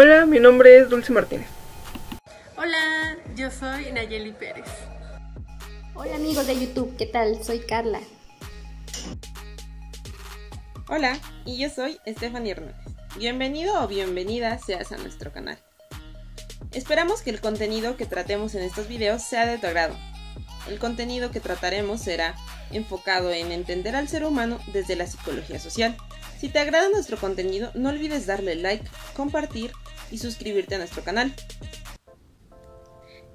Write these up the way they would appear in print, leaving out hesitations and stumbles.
Hola, mi nombre es Dulce Martínez. Hola, yo soy Nayeli Pérez. Hola amigos de YouTube, ¿qué tal? Soy Carla. Hola, y yo soy Stephanie Hernández. Bienvenido o bienvenida seas a nuestro canal. Esperamos que el contenido que tratemos en estos videos sea de tu agrado. El contenido que trataremos será enfocado en entender al ser humano desde la psicología social. Si te agrada nuestro contenido, no olvides darle like, compartir y suscribirte a nuestro canal.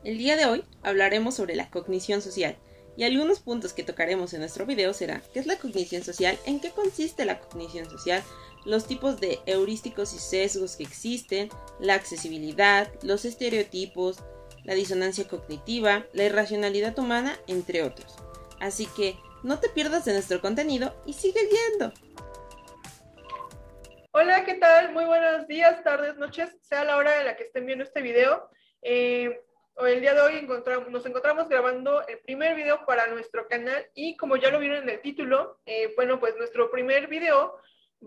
El día de hoy hablaremos sobre la cognición social y algunos puntos que tocaremos en nuestro video será ¿qué es la cognición social? ¿En qué consiste la cognición social? Los tipos de heurísticos y sesgos que existen, la accesibilidad, los estereotipos, la disonancia cognitiva, la irracionalidad humana, entre otros. Así que no te pierdas de nuestro contenido y sigue viendo. Hola, ¿qué tal? Muy buenos días, tardes, noches, sea la hora en la que estén viendo este video. El día de hoy nos encontramos grabando el primer video para nuestro canal y como ya lo vieron en el título, pues nuestro primer video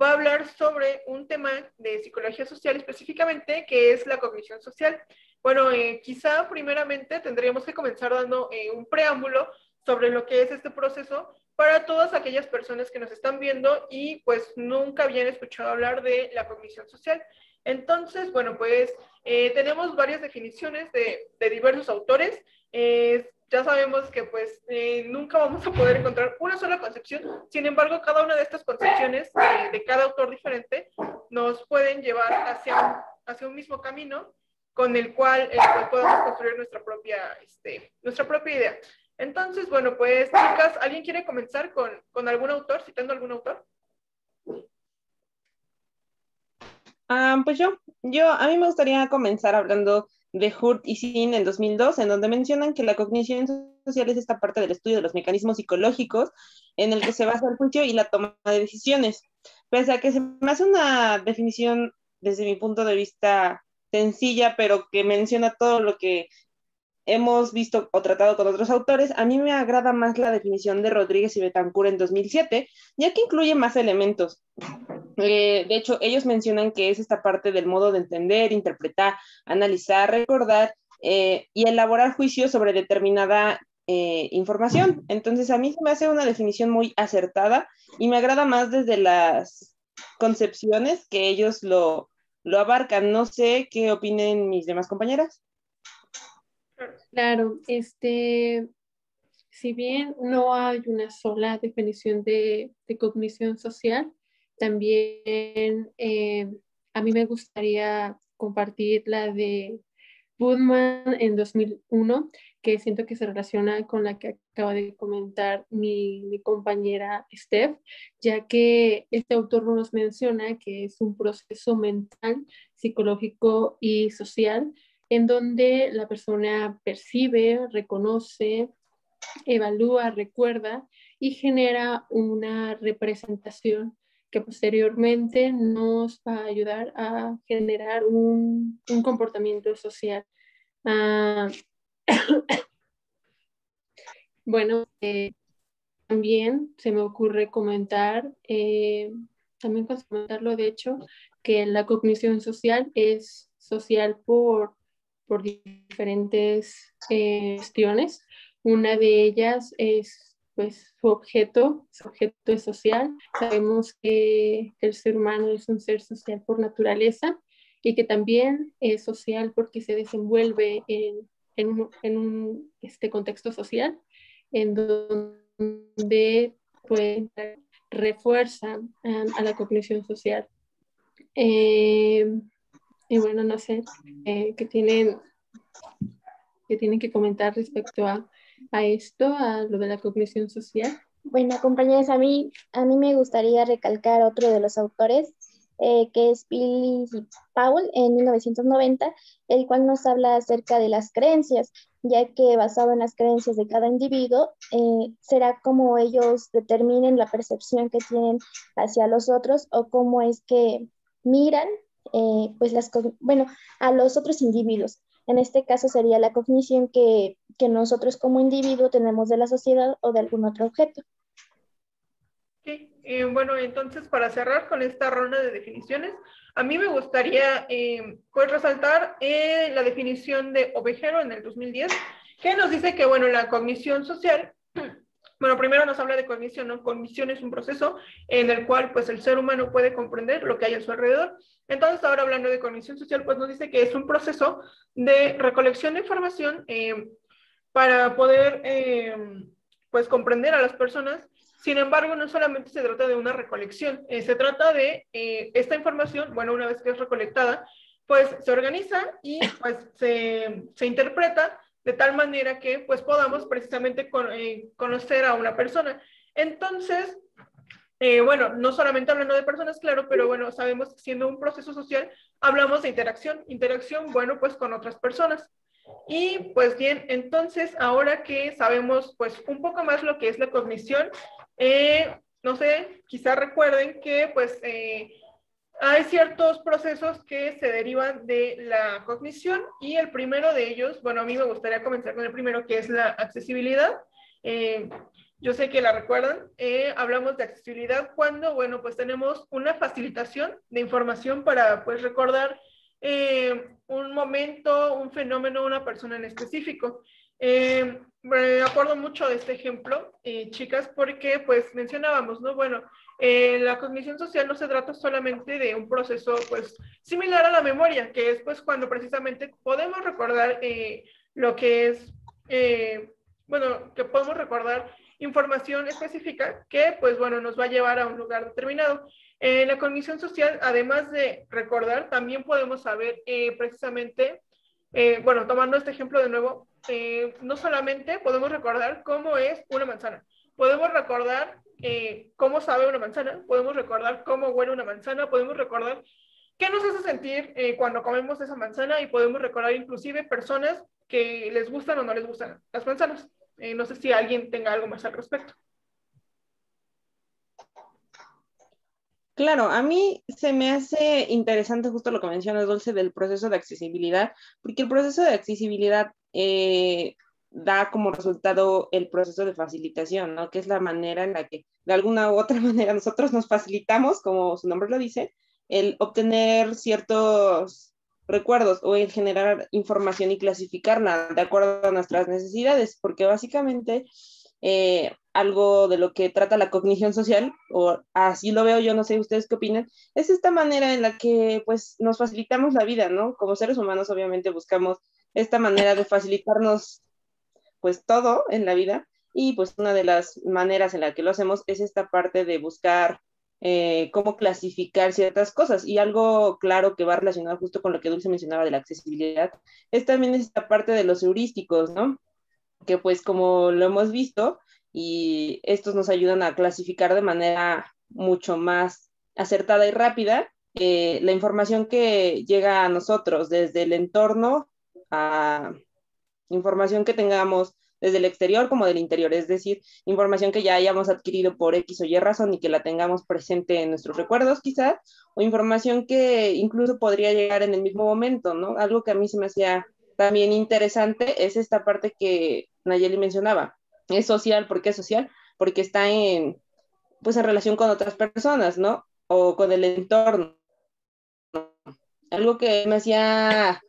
va a hablar sobre un tema de psicología social específicamente, que es la cognición social. Bueno, quizá primeramente tendríamos que comenzar dando un preámbulo sobre lo que es este proceso para todas aquellas personas que nos están viendo y pues nunca habían escuchado hablar de la cognición social. Entonces, bueno, pues tenemos varias definiciones de diversos autores. Ya sabemos que pues nunca vamos a poder encontrar una sola concepción. Sin embargo, cada una de estas concepciones de cada autor diferente nos pueden llevar hacia un mismo camino con el cual pues, podamos construir nuestra propia idea. Entonces, bueno, pues chicas, ¿alguien quiere comenzar con algún autor, citando algún autor? Pues a mí me gustaría comenzar hablando de Hurt y Sinn en 2002, en donde mencionan que la cognición social es esta parte del estudio de los mecanismos psicológicos en el que se basa el juicio y la toma de decisiones. Pese a que se me hace una definición desde mi punto de vista sencilla, pero que menciona todo lo que hemos visto o tratado con otros autores, a mí me agrada más la definición de Rodríguez y Betancourt en 2007, ya que incluye más elementos. De hecho, ellos mencionan que es esta parte del modo de entender, interpretar, analizar, recordar y elaborar juicios sobre determinada información. Entonces, a mí se me hace una definición muy acertada y me agrada más desde las concepciones que ellos lo abarcan. No sé qué opinen mis demás compañeras. Claro, si bien no hay una sola definición de cognición social, también a mí me gustaría compartir la de Budman en 2001, que siento que se relaciona con la que acaba de comentar mi compañera Steph, ya que este autor nos menciona que es un proceso mental, psicológico y social en donde la persona percibe, reconoce, evalúa, recuerda y genera una representación que posteriormente nos va a ayudar a generar un comportamiento social. Uh, bueno, también se me ocurre también comentarlo de hecho, que la cognición social es social por diferentes cuestiones. Una de ellas es pues su objeto es social. Sabemos que el ser humano es un ser social por naturaleza y que también es social porque se desenvuelve en un contexto social en donde pues refuerza a la cognición social. Y bueno, no sé, que tienen que comentar respecto a esto, a lo de la cognición social. Bueno, compañeros, a mí me gustaría recalcar otro de los autores, que es Billy Powell en 1990, el cual nos habla acerca de las creencias, ya que basado en las creencias de cada individuo, será como ellos determinen la percepción que tienen hacia los otros o cómo es que miran pues bueno, a los otros individuos. En este caso sería la cognición que nosotros como individuo tenemos de la sociedad o de algún otro objeto. Ok, bueno, entonces para cerrar con esta ronda de definiciones, a mí me gustaría pues resaltar la definición de Ovejero en el 2010, que nos dice que, bueno, la cognición social, bueno, primero nos habla de cognición, ¿no? Cognición es un proceso en el cual pues el ser humano puede comprender lo que hay a su alrededor. Entonces, ahora hablando de cognición social, pues nos dice que es un proceso de recolección de información para poder pues comprender a las personas. Sin embargo, no solamente se trata de una recolección, se trata de esta información, bueno, una vez que es recolectada, pues se organiza y pues se interpreta de tal manera que pues podamos precisamente conocer a una persona. Entonces, bueno, no solamente hablando de personas, claro, pero bueno, sabemos que siendo un proceso social, hablamos de interacción, bueno, pues con otras personas. Y pues bien, entonces ahora que sabemos pues un poco más lo que es la cognición, no sé, quizá recuerden que pues hay ciertos procesos que se derivan de la cognición y el primero de ellos, bueno, a mí me gustaría comenzar con el primero, que es la accesibilidad. Eh, yo sé que la recuerdan, hablamos de accesibilidad cuando, bueno, pues tenemos una facilitación de información para pues recordar un momento, un fenómeno, una persona en específico. Me acuerdo mucho de este ejemplo, chicas, porque pues mencionábamos, ¿no? Bueno, la cognición social no se trata solamente de un proceso pues similar a la memoria, que es pues cuando precisamente podemos recordar lo que es, bueno, que podemos recordar información específica que pues bueno nos va a llevar a un lugar determinado. En la cognición social, además de recordar, también podemos saber precisamente, bueno, tomando este ejemplo de nuevo, no solamente podemos recordar cómo es una manzana, podemos recordar cómo sabe una manzana, podemos recordar cómo huele una manzana, podemos recordar qué nos hace sentir cuando comemos esa manzana y podemos recordar inclusive personas que les gustan o no les gustan las manzanas. No sé si alguien tenga algo más al respecto. Claro, a mí se me hace interesante justo lo que mencionas, Dulce, del proceso de accesibilidad, porque el proceso de accesibilidad da como resultado el proceso de facilitación, ¿no? Que es la manera en la que, de alguna u otra manera, nosotros nos facilitamos, como su nombre lo dice, el obtener ciertos recuerdos o el generar información y clasificarla de acuerdo a nuestras necesidades, porque básicamente algo de lo que trata la cognición social, o así lo veo yo, no sé ustedes qué opinan, es esta manera en la que pues nos facilitamos la vida, ¿no? Como seres humanos obviamente buscamos esta manera de facilitarnos pues todo en la vida y pues una de las maneras en la que lo hacemos es esta parte de buscar cómo clasificar ciertas cosas y algo claro que va relacionado justo con lo que Dulce mencionaba de la accesibilidad es también esta parte de los heurísticos, ¿no? Que pues como lo hemos visto y estos nos ayudan a clasificar de manera mucho más acertada y rápida la información que llega a nosotros desde el entorno a información que tengamos desde el exterior como del interior, es decir, información que ya hayamos adquirido por X o Y razón y que la tengamos presente en nuestros recuerdos quizás, o información que incluso podría llegar en el mismo momento, ¿no? Algo que a mí se me hacía también interesante es esta parte que Nayeli mencionaba. Es social, ¿por qué es social? Porque está pues en relación con otras personas, ¿no? O con el entorno. Algo que me hacía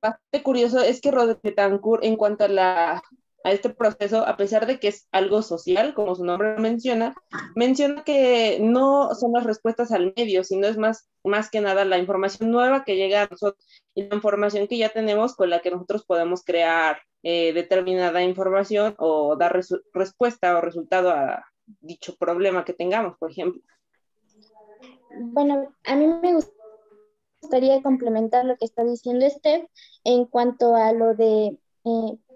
bastante curioso es que Roderick Betancourt, en cuanto a este proceso, a pesar de que es algo social, como su nombre menciona que no son las respuestas al medio, sino es más que nada la información nueva que llega a nosotros y la información que ya tenemos con la que nosotros podemos crear determinada información o dar respuesta o resultado a dicho problema que tengamos, por ejemplo. Bueno, a mí me gustaría complementar lo que está diciendo Steph en cuanto a lo de,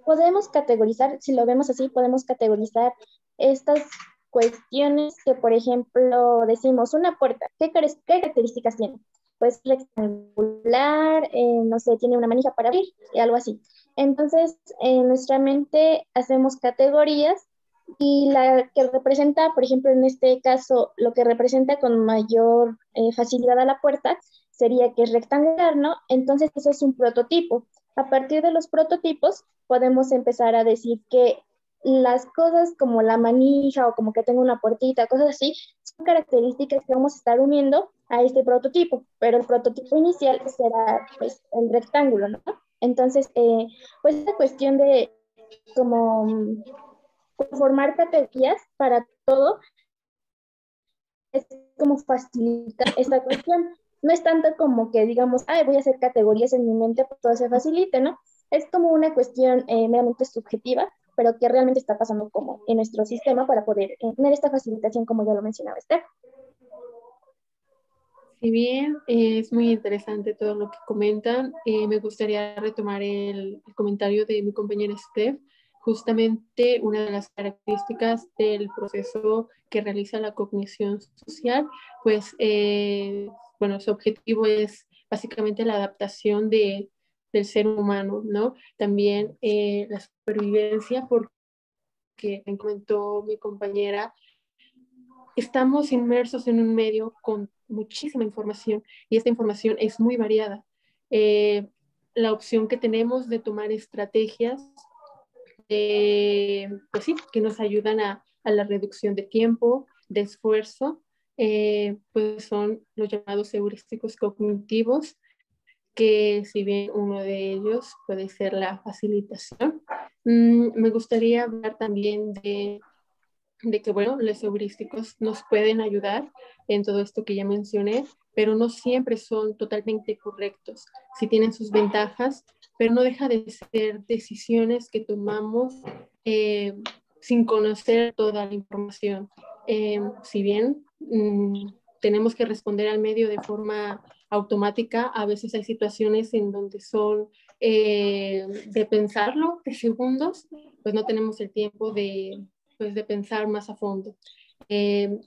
podemos categorizar, si lo vemos así, podemos categorizar estas cuestiones que, por ejemplo, decimos una puerta, ¿qué características tiene? Pues rectangular, no sé, tiene una manija para abrir, algo así. Entonces, en nuestra mente hacemos categorías y la que representa, por ejemplo, en este caso, lo que representa con mayor facilidad a la puerta sería que es rectangular, ¿no? Entonces, eso es un prototipo. A partir de los prototipos, podemos empezar a decir que las cosas como la manija o como que tengo una puertita, cosas así, características que vamos a estar uniendo a este prototipo, pero el prototipo inicial será pues el rectángulo, ¿no? Entonces, pues es cuestión de como formar categorías para todo, es como facilitar esta cuestión. No es tanto como que digamos, ay, voy a hacer categorías en mi mente, pues todo se facilite, ¿no? Es como una cuestión meramente subjetiva, pero que realmente está pasando como en nuestro sistema para poder tener esta facilitación, como ya lo mencionaba Esther. Si bien es muy interesante todo lo que comentan, me gustaría retomar el comentario de mi compañera Steph. Justamente una de las características del proceso que realiza la cognición social, pues, bueno, su objetivo es básicamente la adaptación del ser humano, ¿no? También la supervivencia, porque comentó mi compañera, estamos inmersos en un medio con muchísima información y esta información es muy variada. La opción que tenemos de tomar estrategias, pues sí, que nos ayudan a la reducción de tiempo, de esfuerzo, pues son los llamados heurísticos cognitivos, que si bien uno de ellos puede ser la facilitación, me gustaría hablar también de que, bueno, los heurísticos nos pueden ayudar en todo esto que ya mencioné, pero no siempre son totalmente correctos. Sí tienen sus ventajas, pero no deja de ser decisiones que tomamos sin conocer toda la información. Si bien tenemos que responder al medio de forma automática, a veces hay situaciones en donde son de pensarlo, de segundos, pues no tenemos el tiempo pues, de pensar más a fondo.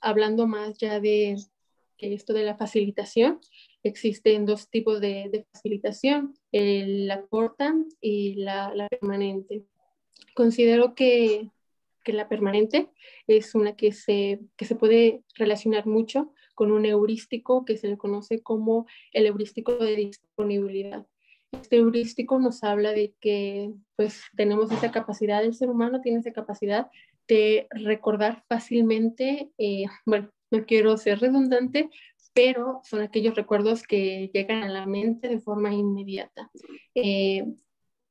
Hablando más ya de esto de la facilitación, existen dos tipos de facilitación, la corta y la permanente. Considero que la permanente es una que se puede relacionar mucho con un heurístico que se le conoce como el heurístico de disponibilidad. Este heurístico nos habla de que pues tenemos esa capacidad, el ser humano tiene esa capacidad de recordar fácilmente, bueno, no quiero ser redundante, pero son aquellos recuerdos que llegan a la mente de forma inmediata.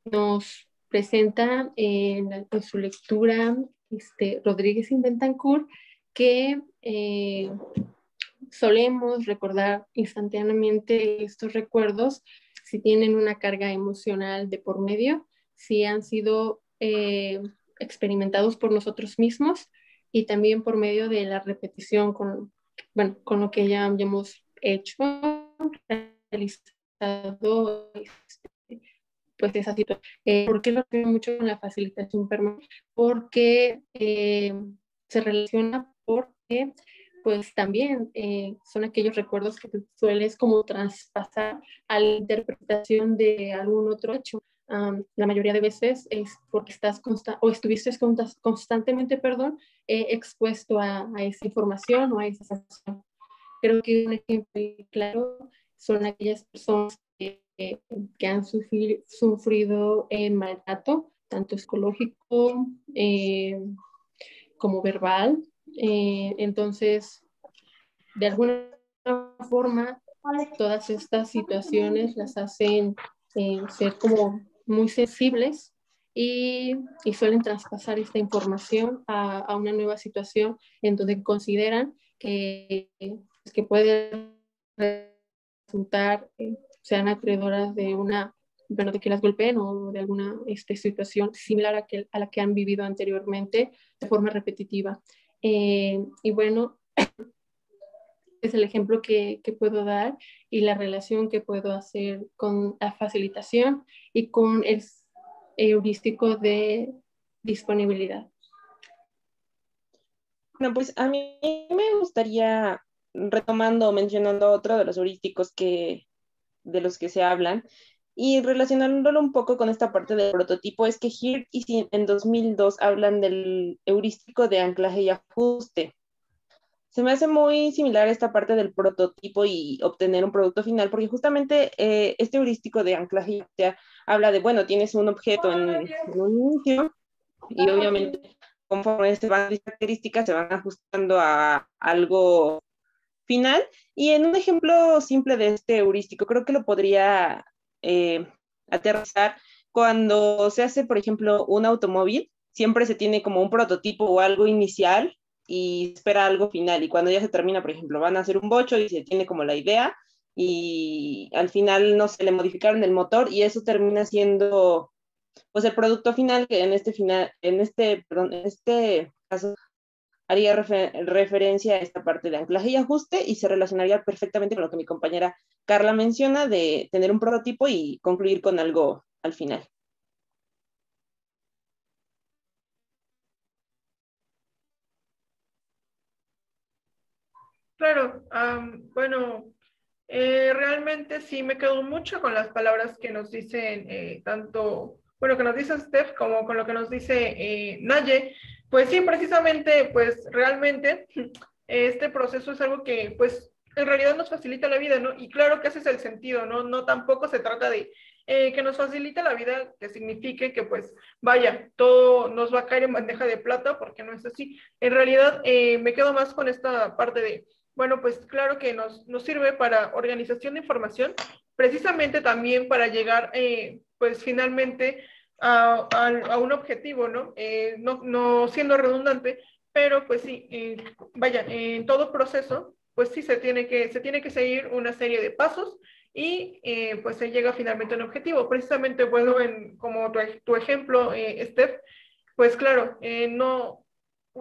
Nos presenta en su lectura Rodríguez y Bentancur que solemos recordar instantáneamente estos recuerdos si tienen una carga emocional de por medio, si han sido experimentados por nosotros mismos y también por medio de la repetición bueno, con lo que ya hemos hecho, realizado pues esa situación. ¿Por qué lo veo mucho con la facilitación permanente? Porque se relaciona porque pues también son aquellos recuerdos que tú sueles como traspasar a la interpretación de algún otro hecho. La mayoría de veces es porque estás o estuviste constantemente, perdón, expuesto a esa información o a esa sensación. Creo que un ejemplo claro son aquellas personas que han sufrido maltrato, tanto psicológico como verbal. Entonces, de alguna forma, todas estas situaciones las hacen ser como muy sensibles y suelen traspasar esta información a una nueva situación en donde consideran que puede resultar, sean acreedoras de bueno, de que las golpeen o de alguna situación similar a la que han vivido anteriormente de forma repetitiva. Y bueno, es el ejemplo que puedo dar y la relación que puedo hacer con la facilitación y con el heurístico de disponibilidad. Bueno, pues a mí me gustaría, retomando, mencionando otro de los heurísticos de los que se hablan, y relacionándolo un poco con esta parte del prototipo, es que Hirt y Sinn en 2002 hablan del heurístico de anclaje y ajuste. Se me hace muy similar esta parte del prototipo y obtener un producto final, porque justamente este heurístico de anclaje y ajuste habla de, bueno, tienes un objeto en un inicio y obviamente conforme se van las características, se van ajustando a algo final. Y en un ejemplo simple de este heurístico, creo que lo podría aterrizar cuando se hace, por ejemplo, un automóvil, siempre se tiene como un prototipo o algo inicial y espera algo final. Y cuando ya se termina, por ejemplo, van a hacer un bocho y se tiene como la idea y al final no se le modificaron el motor y eso termina siendo pues el producto final que en este caso haría referencia a esta parte de anclaje y ajuste y se relacionaría perfectamente con lo que mi compañera Carla menciona de tener un prototipo y concluir con algo al final. Claro, bueno, realmente sí me quedo mucho con las palabras que nos dicen tanto, bueno, que nos dice Steph como con lo que nos dice Naye. Pues sí, precisamente, pues realmente este proceso es algo que pues en realidad nos facilita la vida, ¿no? Y claro que ese es el sentido, ¿no? No tampoco se trata de que nos facilite la vida, que signifique que pues vaya, todo nos va a caer en bandeja de plata, porque no es así. En realidad me quedo más con esta parte de bueno, pues claro que nos sirve para organización de información, precisamente también para llegar, pues finalmente a un objetivo, ¿no? No siendo redundante, pero pues sí, vaya, en todo proceso, pues sí se tiene que seguir una serie de pasos y pues se llega finalmente a un objetivo. Precisamente, bueno, como tu ejemplo, Steph, pues claro, no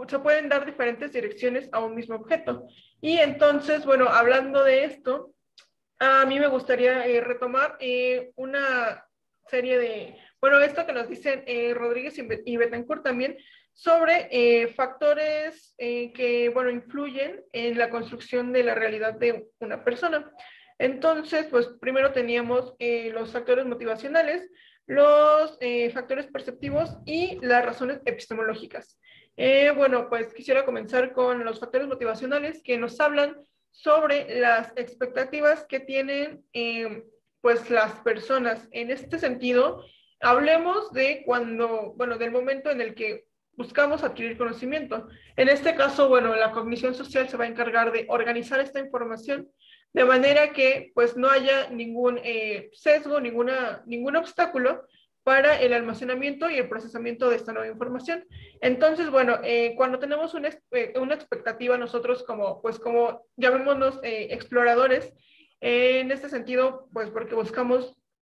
se pueden dar diferentes direcciones a un mismo objeto. Y entonces, bueno, hablando de esto, a mí me gustaría retomar una serie de, bueno, esto que nos dicen Rodríguez y Betancourt también, sobre factores que, bueno, influyen en la construcción de la realidad de una persona. Entonces, pues primero teníamos los factores motivacionales, los factores perceptivos y las razones epistemológicas. Bueno, pues quisiera comenzar con los factores motivacionales que nos hablan sobre las expectativas que tienen pues las personas. En este sentido, hablemos de cuando, bueno, del momento en el que buscamos adquirir conocimiento. En este caso, bueno, la cognición social se va a encargar de organizar esta información de manera que pues no haya ningún sesgo, ningún obstáculo para el almacenamiento y el procesamiento de esta nueva información. Entonces, bueno, cuando tenemos una expectativa nosotros como, pues como llamémonos exploradores, en este sentido, pues porque buscamos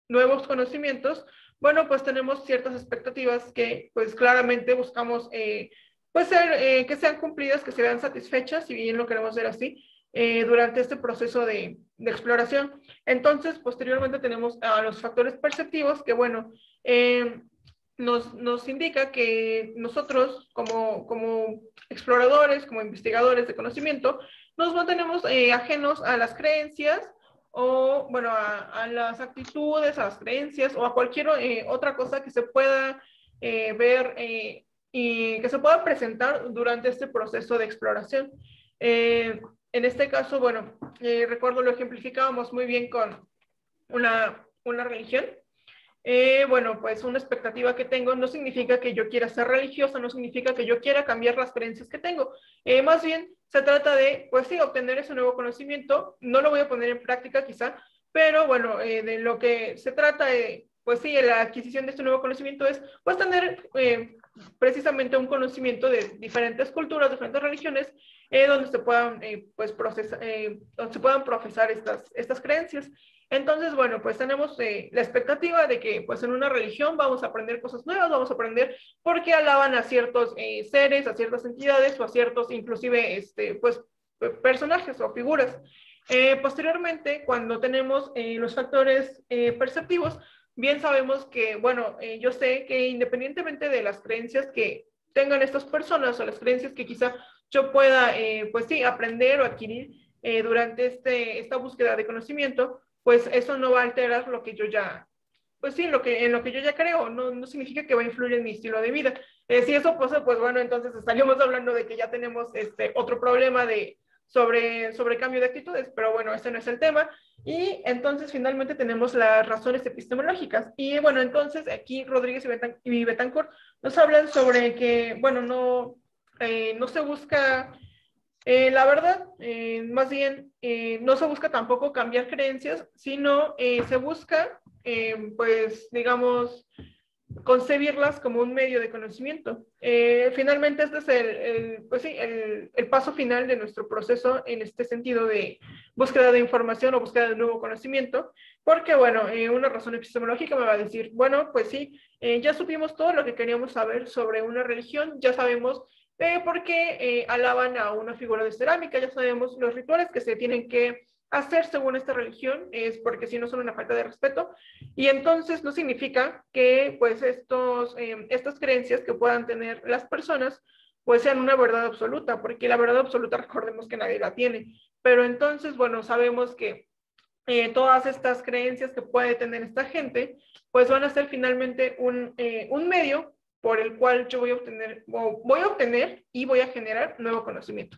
nuevos conocimientos, bueno, pues tenemos ciertas expectativas que pues claramente buscamos pues que sean cumplidas, que se vean satisfechas, si bien lo queremos ver así, durante este proceso de exploración. Entonces, posteriormente tenemos a los factores perceptivos que, bueno, nos indica que nosotros como exploradores, como investigadores de conocimiento, nos mantenemos ajenos a las creencias o, bueno, a las actitudes, a las creencias o a cualquier otra cosa que se pueda ver y que se pueda presentar durante este proceso de exploración. En este caso, bueno, recuerdo lo ejemplificábamos muy bien con una religión. Bueno, pues una expectativa que tengo no significa que yo quiera ser religiosa, no significa que yo quiera cambiar las creencias que tengo. Más bien se trata de, pues sí, obtener ese nuevo conocimiento. No lo voy a poner en práctica quizá, pero bueno, de lo que se trata, pues sí, la adquisición de este nuevo conocimiento es, pues tener precisamente un conocimiento de diferentes culturas, diferentes religiones, donde se puedan, pues, donde se puedan profesar estas creencias. Entonces, bueno, pues tenemos la expectativa de que pues en una religión vamos a aprender cosas nuevas, vamos a aprender por qué alaban a ciertos seres, a ciertas entidades o a ciertos inclusive pues personajes o figuras. Posteriormente, cuando tenemos los factores perceptivos, bien sabemos que, bueno, yo sé que independientemente de las creencias que tengan estas personas o las creencias que quizá yo pueda, pues sí, aprender o adquirir durante esta búsqueda de conocimiento, pues eso no va a alterar lo que yo ya, pues sí, en lo que yo ya creo, no significa que va a influir en mi estilo de vida. Si eso pasa, pues bueno, entonces estaríamos hablando de que ya tenemos otro problema sobre cambio de actitudes, pero bueno, ese no es el tema. Y entonces finalmente tenemos las razones epistemológicas. Y bueno, entonces aquí Rodríguez y Betancourt nos hablan sobre que, bueno, no se busca, la verdad, más bien, no se busca tampoco cambiar creencias, sino se busca, pues, digamos, concebirlas como un medio de conocimiento. Finalmente, este es pues sí, el paso final de nuestro proceso en este sentido de búsqueda de información o búsqueda de nuevo conocimiento, porque, bueno, una razón epistemológica me va a decir, bueno, pues sí, ya supimos todo lo que queríamos saber sobre una religión, ya sabemos por qué alaban a una figura de cerámica, ya sabemos los rituales que se tienen que hacer según esta religión, es porque si no son una falta de respeto, y entonces no significa que pues estas creencias que puedan tener las personas pues sean una verdad absoluta, porque la verdad absoluta recordemos que nadie la tiene, pero entonces, bueno, sabemos que todas estas creencias que puede tener esta gente pues van a ser finalmente un medio por el cual yo voy a obtener y voy a generar nuevo conocimiento.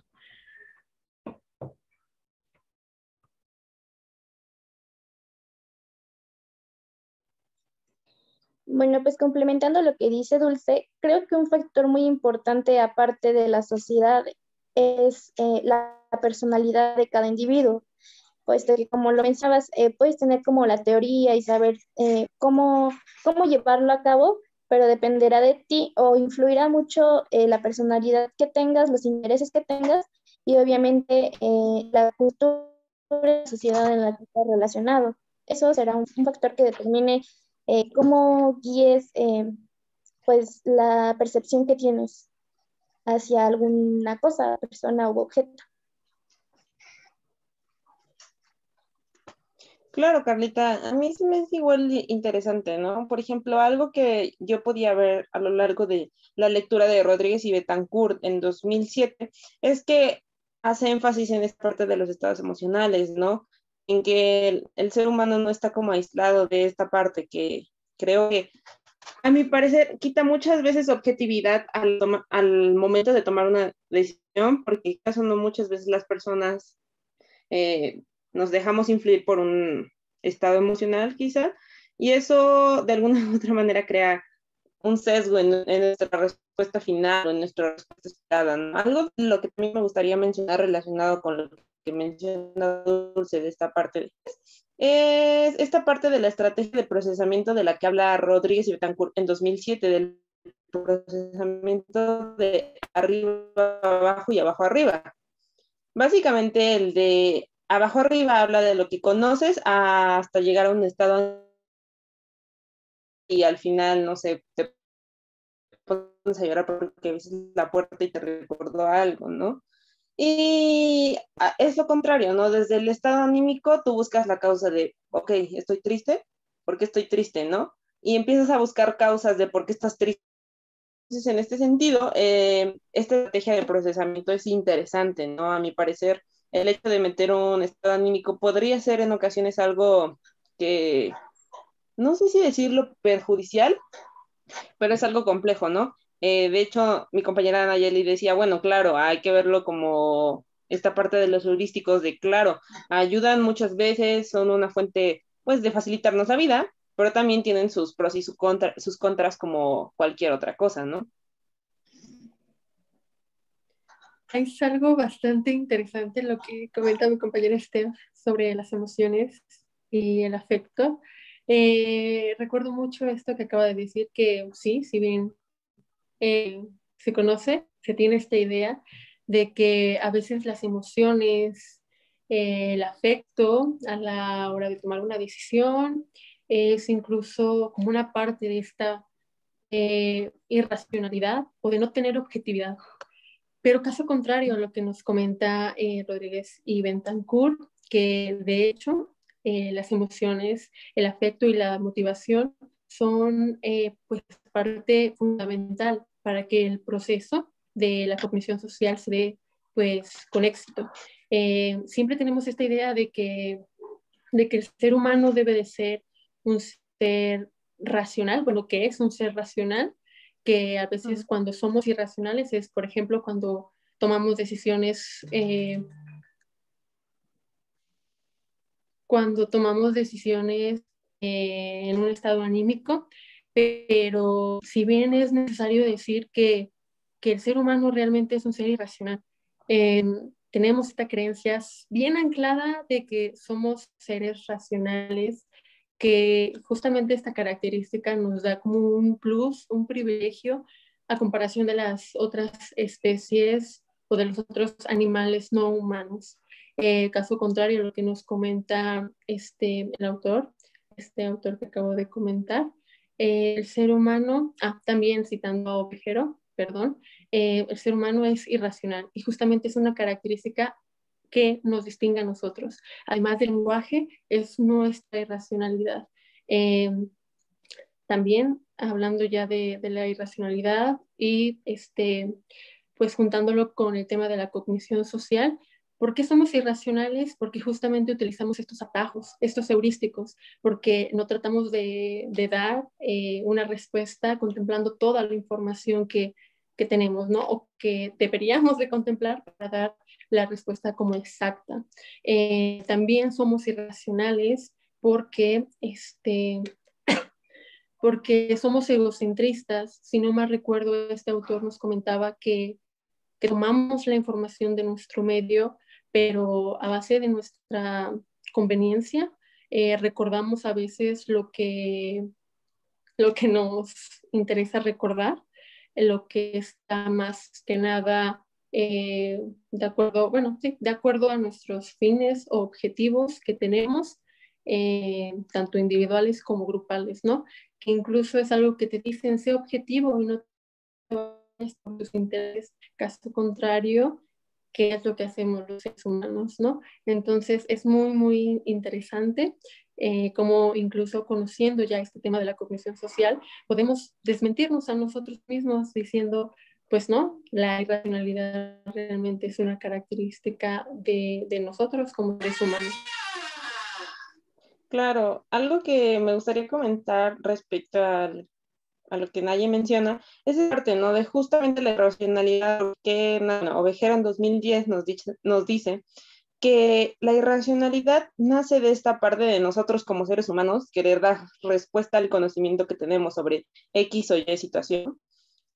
Bueno, pues complementando lo que dice Dulce, creo que un factor muy importante aparte de la sociedad es la personalidad de cada individuo, puesto que como lo mencionabas, puedes tener como la teoría y saber cómo llevarlo a cabo, pero dependerá de ti o influirá mucho la personalidad que tengas, los intereses que tengas y obviamente la cultura y la sociedad en la que estás relacionado. Eso será un factor que determine cómo guíes pues la percepción que tienes hacia alguna cosa, persona u objeto. Claro, Carlita, a mí sí me es igual interesante, ¿no? Por ejemplo, algo que yo podía ver a lo largo de la lectura de Rodríguez y Betancourt en 2007 es que hace énfasis en esta parte de los estados emocionales, ¿no? En que el ser humano no está como aislado de esta parte que creo que, a mi parecer, quita muchas veces objetividad al momento de tomar una decisión, porque caso no muchas veces las personas eh, nos dejamos influir por un estado emocional quizá, y eso de alguna u otra manera crea un sesgo en nuestra respuesta final o en nuestra respuesta esperada, ¿no? Algo de lo que también me gustaría mencionar relacionado con lo que menciona Dulce de esta parte es esta parte de la estrategia de procesamiento de la que habla Rodríguez y Betancourt en 2007, del procesamiento de arriba abajo y abajo arriba. Básicamente el de abajo arriba habla de lo que conoces hasta llegar a un estado y al final, no sé, te pones a llorar porque ves la puerta y te recordó algo, ¿no? Y es lo contrario, ¿no? Desde el estado anímico tú buscas la causa de, ok, estoy triste, ¿por qué estoy triste, no? Y empiezas a buscar causas de por qué estás triste. Entonces, en este sentido, esta estrategia de procesamiento es interesante, ¿no? A mi parecer, el hecho de meter un estado anímico podría ser en ocasiones algo que, no sé si decirlo perjudicial, pero es algo complejo, ¿no? De hecho, mi compañera Nayeli decía, bueno, claro, hay que verlo como esta parte de los heurísticos de, claro, ayudan muchas veces, son una fuente, pues, de facilitarnos la vida, pero también tienen sus pros y sus contras como cualquier otra cosa, ¿no? Es algo bastante interesante lo que comenta mi compañera Esther sobre las emociones y el afecto. Recuerdo mucho esto que acaba de decir, que sí, si bien se conoce, se tiene esta idea de que a veces las emociones, el afecto a la hora de tomar una decisión es incluso como una parte de esta irracionalidad o de no tener objetividad. Pero caso contrario a lo que nos comenta Rodríguez y Bentancur, que de hecho las emociones, el afecto y la motivación son pues parte fundamental para que el proceso de la cognición social se dé pues con éxito. Siempre tenemos esta idea de que el ser humano debe de ser un ser racional, bueno, que es un ser racional, que a veces cuando somos irracionales es, por ejemplo, cuando tomamos decisiones en un estado anímico pero si bien es necesario decir que el ser humano realmente es un ser irracional, tenemos esta creencia bien anclada de que somos seres racionales, que justamente esta característica nos da como un plus, un privilegio a comparación de las otras especies o de los otros animales no humanos. Caso contrario a lo que nos comenta el autor, este autor que acabo de comentar, el ser humano, también citando a Ovejero, perdón, el ser humano es irracional y justamente es una característica que nos distingue a nosotros. Además del lenguaje, es nuestra irracionalidad. También hablando ya de la irracionalidad y pues juntándolo con el tema de la cognición social, ¿por qué somos irracionales? Porque justamente utilizamos estos atajos, estos heurísticos, porque no tratamos de dar una respuesta contemplando toda la información que tenemos, ¿no? O que deberíamos de contemplar para dar la respuesta como exacta. También somos irracionales porque, porque somos egocentristas. Si no mal recuerdo, este autor nos comentaba que tomamos la información de nuestro medio, pero a base de nuestra conveniencia, recordamos a veces lo que nos interesa recordar, lo que está más que nada de acuerdo, bueno, sí, de acuerdo a nuestros fines o objetivos que tenemos, tanto individuales como grupales, ¿no? Que incluso es algo que te dicen, sé objetivo y no te vayas por tus intereses. Caso contrario, ¿qué es lo que hacemos los seres humanos, no? Entonces es muy, muy interesante como incluso conociendo ya este tema de la cognición social, podemos desmentirnos a nosotros mismos diciendo, pues no, la irracionalidad realmente es una característica de nosotros como seres humanos. Claro, algo que me gustaría comentar respecto a lo que Naye menciona, es esa parte, ¿no? De justamente la irracionalidad, que Ovejero en 2010 nos dice que la irracionalidad nace de esta parte de nosotros como seres humanos, querer dar respuesta al conocimiento que tenemos sobre X o Y situación.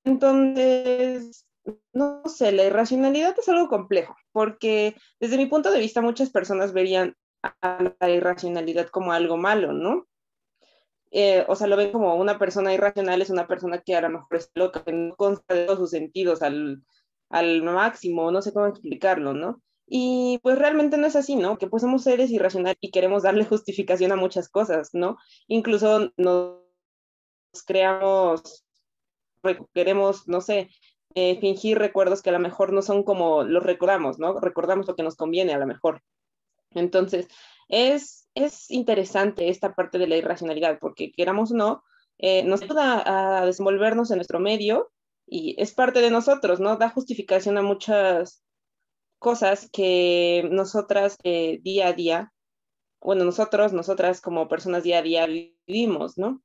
Entonces, no sé, la irracionalidad es algo complejo, porque desde mi punto de vista muchas personas verían a la irracionalidad como algo malo, ¿no? O sea, lo ven como una persona irracional, es una persona que a lo mejor es loca, que no consta de todos sus sentidos al máximo, no sé cómo explicarlo, ¿no? Y pues realmente no es así, ¿no? Que pues somos seres irracionales y queremos darle justificación a muchas cosas, ¿no? Incluso nos creamos, queremos, no sé, fingir recuerdos que a lo mejor no son como los recordamos, ¿no? Recordamos lo que nos conviene a lo mejor. Entonces, es interesante esta parte de la irracionalidad, porque queramos o no, nos ayuda a desenvolvernos en nuestro medio y es parte de nosotros, ¿no? Da justificación a muchas cosas que nosotras día a día, bueno, nosotras como personas día a día vivimos, ¿no?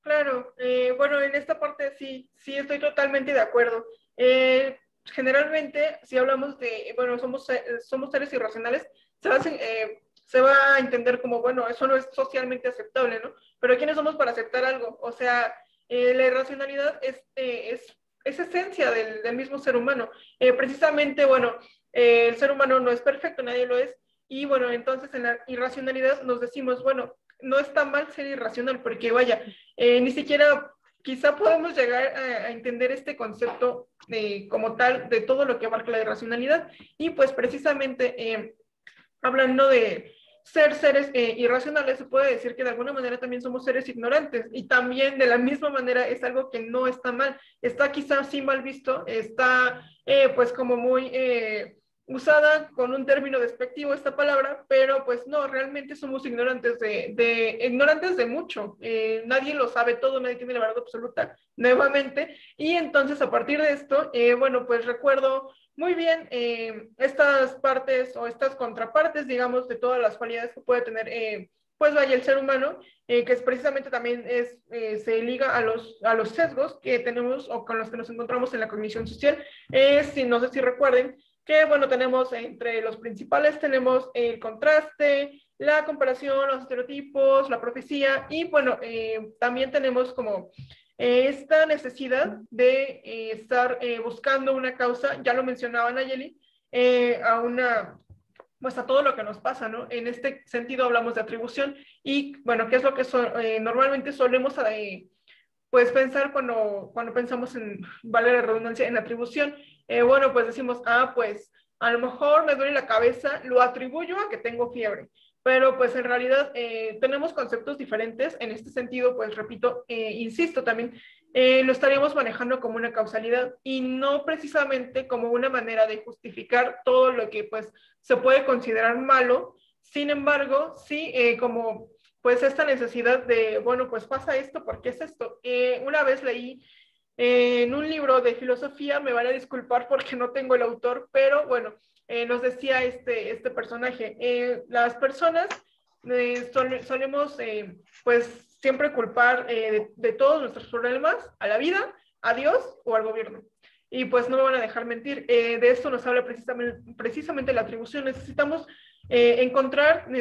Claro, bueno, en esta parte sí, sí estoy totalmente de acuerdo. Generalmente, si hablamos de, bueno, somos seres irracionales, se va a entender como, bueno, eso no es socialmente aceptable, ¿no? Pero ¿quiénes somos para aceptar algo? O sea, la irracionalidad es esencia del mismo ser humano. Precisamente, bueno, el ser humano no es perfecto, nadie lo es, y bueno, entonces en la irracionalidad nos decimos, bueno, no está mal ser irracional, porque vaya, ni siquiera quizá podemos llegar a entender este concepto como tal de todo lo que abarca la irracionalidad y pues precisamente hablando de ser seres irracionales, se puede decir que de alguna manera también somos seres ignorantes y también de la misma manera es algo que no está mal, está quizá sí mal visto, está pues como muy usada con un término despectivo esta palabra, pero pues no, realmente somos ignorantes ignorantes de mucho, nadie lo sabe todo, nadie tiene la verdad absoluta, nuevamente, y entonces a partir de esto, bueno, pues recuerdo muy bien estas partes o estas contrapartes, digamos, de todas las cualidades que puede tener, pues vaya, el ser humano, que es precisamente también se liga a los sesgos que tenemos o con los que nos encontramos en la cognición social. No sé si recuerden que bueno, tenemos entre los principales, tenemos el contraste, la comparación, los estereotipos, la profecía, y bueno, también tenemos como esta necesidad de estar buscando una causa, ya lo mencionaba Nayeli, pues a todo lo que nos pasa, ¿no? En este sentido hablamos de atribución y, bueno, ¿qué es lo que normalmente solemos pues pensar cuando pensamos en, vale la redundancia, en atribución? Bueno, pues decimos, pues a lo mejor me duele la cabeza, lo atribuyo a que tengo fiebre, pero pues en realidad tenemos conceptos diferentes. En este sentido, pues repito, insisto también, lo estaríamos manejando como una causalidad y no precisamente como una manera de justificar todo lo que pues se puede considerar malo. Sin embargo, sí, como pues esta necesidad de, bueno, pues pasa esto, ¿por qué es esto? Una vez leí en un libro de filosofía, me van a disculpar porque no tengo el autor, pero bueno, nos decía este personaje, las personas solemos pues siempre culpar de todos nuestros problemas a la vida, a Dios o al gobierno. Y pues no me van a dejar mentir, de esto nos habla precisamente la atribución. Necesitamos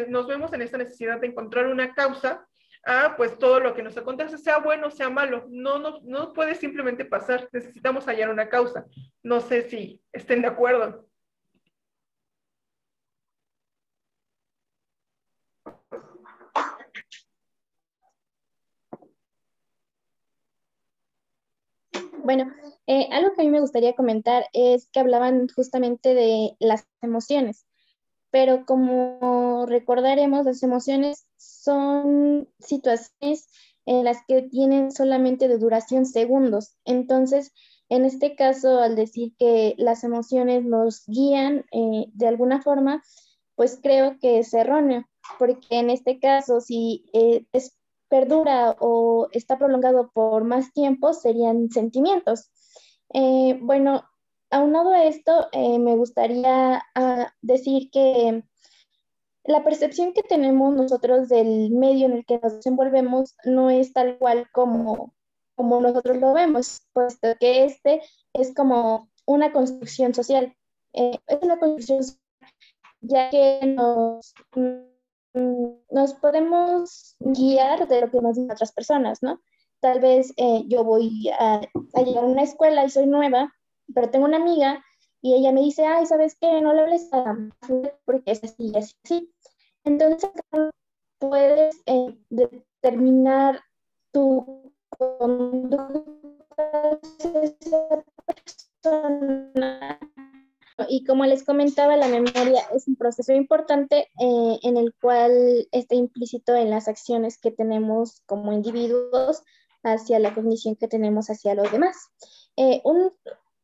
nos vemos en esta necesidad de encontrar una causa a pues todo lo que nos acontece, sea bueno, sea malo. No puede simplemente pasar, necesitamos hallar una causa. No sé si estén de acuerdo. Bueno, algo que a mí me gustaría comentar es que hablaban justamente de las emociones, pero como recordaremos, las emociones son situaciones en las que tienen solamente de duración segundos. Entonces, en este caso, al decir que las emociones nos guían de alguna forma, pues creo que es erróneo, porque en este caso, si perdura o está prolongado por más tiempo, serían sentimientos. Bueno, aunado a esto, me gustaría decir que la percepción que tenemos nosotros del medio en el que nos desenvolvemos no es tal cual como nosotros lo vemos, puesto que este es como una construcción social. Es una construcción social, ya que nos podemos guiar de lo que nos dicen otras personas, ¿no? Tal vez yo voy a llegar a una escuela y soy nueva, pero tengo una amiga y ella me dice, ay, ¿sabes qué? No le hables a porque es así, así, así. Entonces, puedes determinar tu conducta hacia esa persona. Y como les comentaba, la memoria es un proceso importante en el cual está implícito en las acciones que tenemos como individuos hacia la cognición que tenemos hacia los demás.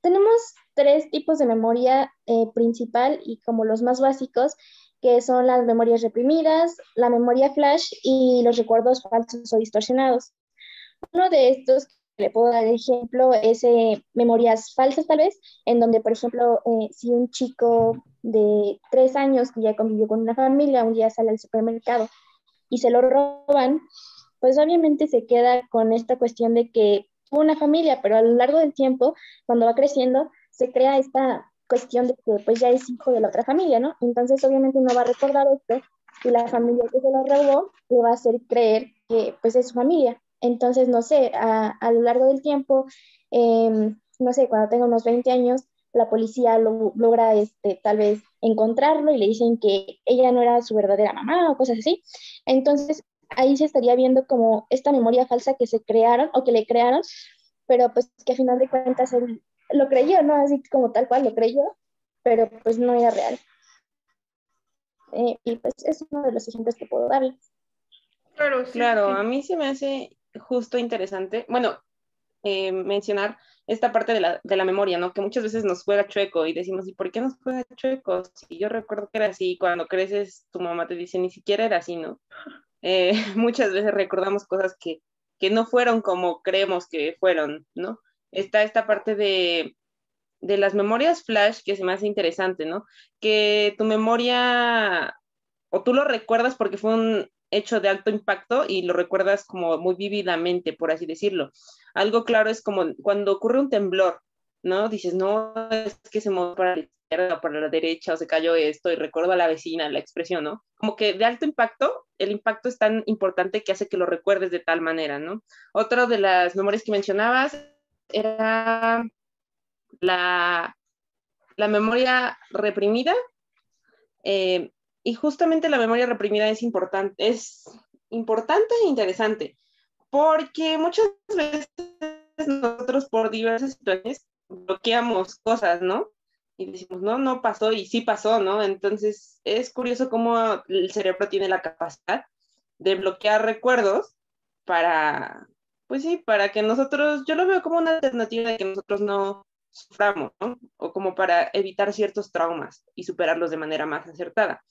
Tenemos tres tipos de memoria principal y como los más básicos, que son las memorias reprimidas, la memoria flash y los recuerdos falsos o distorsionados. Uno de estos que le puedo dar ejemplo es memorias falsas tal vez, en donde por ejemplo si un chico de 3 años que ya convivió con una familia un día sale al supermercado y se lo roban, pues obviamente se queda con esta cuestión de que tuvo una familia, pero a lo largo del tiempo, cuando va creciendo, se crea esta cuestión de que pues ya es hijo de la otra familia, ¿no? Entonces obviamente no va a recordar esto y la familia que se lo robó le va a hacer creer que pues es su familia. Entonces, no sé, a lo largo del tiempo, no sé, cuando tenga unos 20 años, la policía logra tal vez encontrarlo y le dicen que ella no era su verdadera mamá o cosas así. Entonces, ahí se estaría viendo como esta memoria falsa que se crearon o que le crearon, pero pues que a final de cuentas él lo creyó, ¿no? Así como tal cual lo creyó, pero pues no era real. Y pues es uno de los ejemplos que puedo darles. Claro, sí, Claro, sí. a mí se me hace justo interesante, bueno, mencionar esta parte de la memoria, ¿no? Que muchas veces nos juega chueco y decimos, ¿y por qué nos juega chueco? Si yo recuerdo que era así, cuando creces tu mamá te dice, ni siquiera era así, ¿no? Muchas veces recordamos cosas que no fueron como creemos que fueron, ¿no? Está esta parte de las memorias flash que se me hace interesante, ¿no? Que tu memoria, o tú lo recuerdas porque fue un hecho de alto impacto y lo recuerdas como muy vívidamente, por así decirlo. Algo claro es como cuando ocurre un temblor. ¿no? Dices, no, es que se movió para la izquierda o para la derecha o se cayó esto y recuerdo a la vecina, la expresión, ¿no? Como que de alto impacto, el impacto es tan importante que hace que lo recuerdes de tal manera, ¿no? Otra de las memorias que mencionabas era la, la memoria reprimida, eh, y justamente la memoria reprimida es importante e interesante, porque muchas veces nosotros por diversas situaciones bloqueamos cosas, ¿no? Y decimos, no, no pasó y sí pasó, ¿no? Entonces es curioso cómo el cerebro tiene la capacidad de bloquear recuerdos para, pues sí, para que nosotros, yo lo veo como una alternativa de que nosotros no suframos, ¿no? O como para evitar ciertos traumas y superarlos de manera más acertada.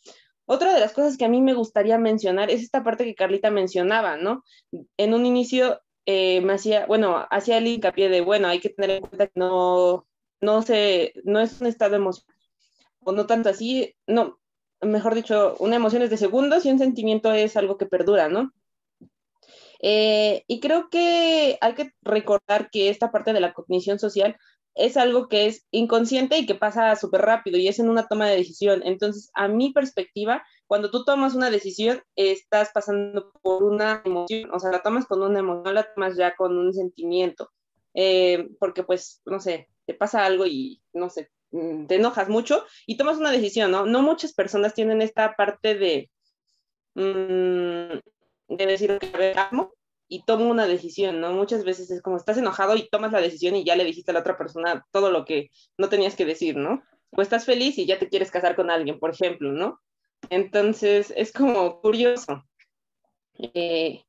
Otra de las cosas que a mí me gustaría mencionar es esta parte que Carlita mencionaba, ¿no? En un inicio hacía el hincapié de, bueno, hay que tener en cuenta que no es un estado emocional, o no tanto así, no, mejor dicho, una emoción es de segundos y un sentimiento es algo que perdura, ¿no? Y creo que hay que recordar que esta parte de la cognición social es algo que es inconsciente y que pasa súper rápido y es en una toma de decisión. Entonces, a mi perspectiva, cuando tú tomas una decisión, estás pasando por una emoción, o sea, la tomas con una emoción, no la tomas ya con un sentimiento. Porque pues, no sé, te pasa algo y, no sé, te enojas mucho y tomas una decisión, ¿no? No muchas personas tienen esta parte mm, de decir que amo y tomo una decisión, ¿no? Muchas veces es como estás enojado y tomas la decisión y ya le dijiste a la otra persona todo lo que no tenías que decir, ¿no? O estás feliz y ya te quieres casar con alguien, por ejemplo, ¿no? Entonces es como curioso. Eh,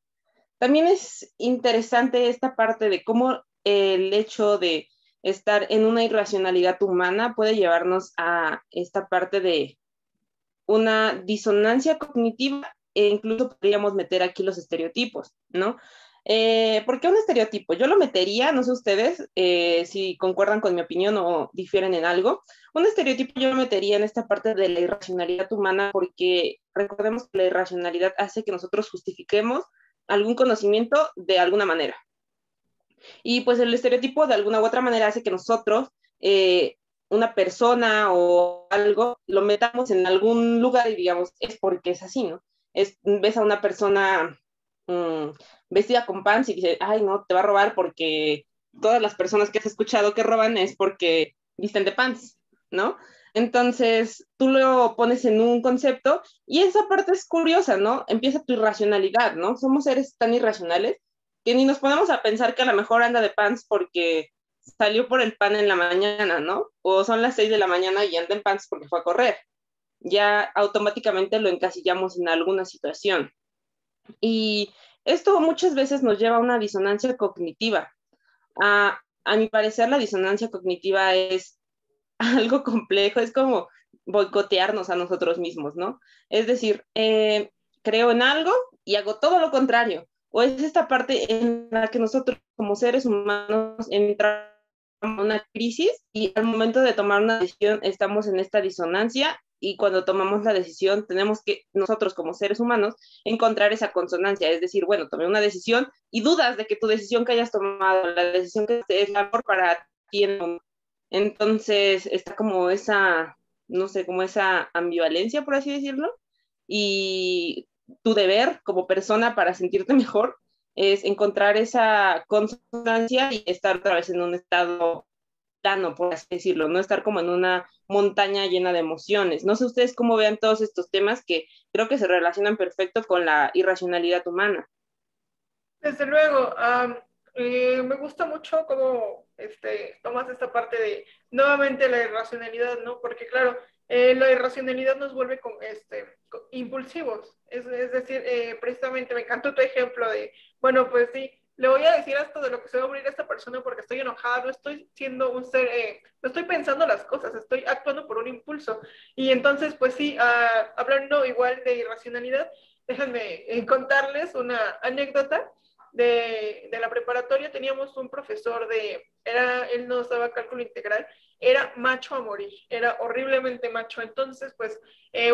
También es interesante esta parte de cómo el hecho de estar en una irracionalidad humana puede llevarnos a esta parte de una disonancia cognitiva e incluso podríamos meter aquí los estereotipos, ¿no? ¿Por qué un estereotipo? Yo lo metería, no sé ustedes si concuerdan con mi opinión o difieren en algo. Un estereotipo yo lo metería en esta parte de la irracionalidad humana porque recordemos que la irracionalidad hace que nosotros justifiquemos algún conocimiento de alguna manera. Y pues el estereotipo de alguna u otra manera hace que nosotros, una persona o algo, lo metamos en algún lugar y digamos, es porque es así, ¿no? Ves a una persona vestida con pants y dices, ay, no, te va a robar porque todas las personas que has escuchado que roban es porque visten de pants, ¿no? Entonces, tú lo pones en un concepto y esa parte es curiosa, ¿no? Empieza tu irracionalidad, ¿no? Somos seres tan irracionales que ni nos ponemos a pensar que a lo mejor anda de pants porque salió por el pan en la mañana, ¿no? O son las 6 de la mañana y anda en pants porque fue a correr. Ya automáticamente lo encasillamos en alguna situación. Y esto muchas veces nos lleva a una disonancia cognitiva. A mi parecer, la disonancia cognitiva es algo complejo, es como boicotearnos a nosotros mismos, ¿no? Es decir, creo en algo y hago todo lo contrario. O es esta parte en la que nosotros como seres humanos entramos en una crisis y al momento de tomar una decisión estamos en esta disonancia y cuando tomamos la decisión tenemos que nosotros como seres humanos encontrar esa consonancia, es decir, bueno, tomé una decisión y dudas de que tu decisión que hayas tomado, la decisión que es la mejor para ti en el momento. Entonces está como esa, no sé, como esa ambivalencia, por así decirlo, y tu deber como persona para sentirte mejor es encontrar esa consonancia y estar otra vez en un estado plano, por así decirlo, no estar como en una montaña llena de emociones. No sé ustedes cómo vean todos estos temas que creo que se relacionan perfecto con la irracionalidad humana. Desde luego, me gusta mucho cómo tomas esta parte de nuevamente la irracionalidad, ¿no? Porque claro, la irracionalidad nos vuelve impulsivos. Es decir, precisamente me encantó tu ejemplo de, bueno, pues sí, le voy a decir hasta de lo que se va a morir a esta persona porque estoy enojada, no estoy siendo un ser, no estoy pensando las cosas, estoy actuando por un impulso. Y entonces, pues sí, hablando igual de irracionalidad, déjenme contarles una anécdota de la preparatoria. Teníamos un profesor él nos daba cálculo integral, era macho a morir, era horriblemente macho. Entonces, pues,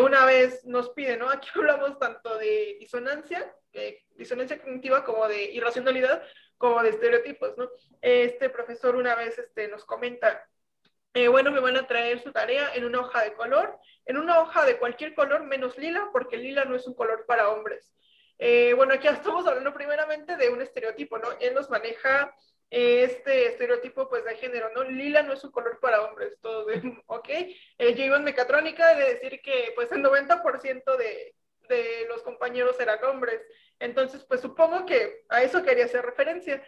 una vez nos pide, ¿no? Aquí hablamos tanto de disonancia cognitiva como de irracionalidad, como de estereotipos, ¿no? Este profesor una vez nos comenta, bueno, me van a traer su tarea en una hoja de color, en una hoja de cualquier color menos lila, porque lila no es un color para hombres. Bueno, aquí estamos hablando primeramente de un estereotipo, ¿no? Él nos maneja este estereotipo pues de género, ¿no? Lila no es un color para hombres, todo de, ok. Yo iba en mecatrónica, de decir que pues el 90% de los compañeros eran hombres. Entonces, pues supongo que a eso quería hacer referencia.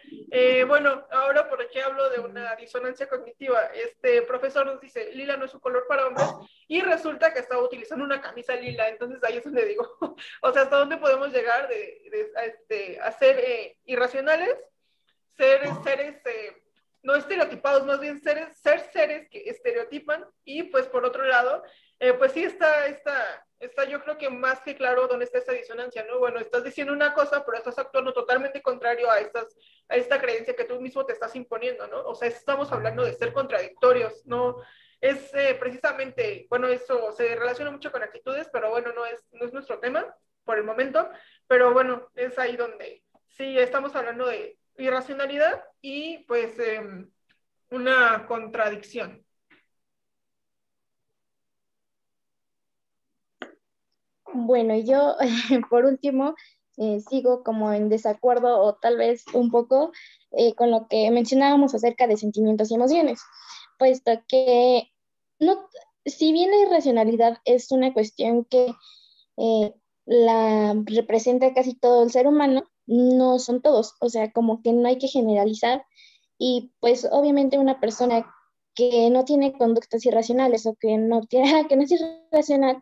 Bueno, ahora por qué hablo de una disonancia cognitiva. Este profesor nos dice, lila no es un color para hombres, y resulta que estaba utilizando una camisa lila. Entonces ahí es donde digo, o sea, ¿hasta dónde podemos llegar a ser irracionales? Ser seres no estereotipados, más bien ser seres que estereotipan. Y pues por otro lado, pues sí está yo creo que más que claro dónde está esa disonancia, ¿no? Bueno, estás diciendo una cosa, pero estás actuando totalmente contrario a esta creencia que tú mismo te estás imponiendo, ¿no? O sea, estamos hablando de ser contradictorios, ¿no? Es precisamente, bueno, eso se relaciona mucho con actitudes, pero bueno, no es nuestro tema por el momento, pero bueno, es ahí donde sí estamos hablando de irracionalidad y pues una contradicción. Bueno, yo por último sigo como en desacuerdo o tal vez un poco con lo que mencionábamos acerca de sentimientos y emociones, puesto que no, si bien la irracionalidad es una cuestión que eh, la representa casi todo el ser humano, no son todos, o sea, como que no hay que generalizar y pues obviamente una persona que no tiene conductas irracionales o que no tiene, que no es irracional,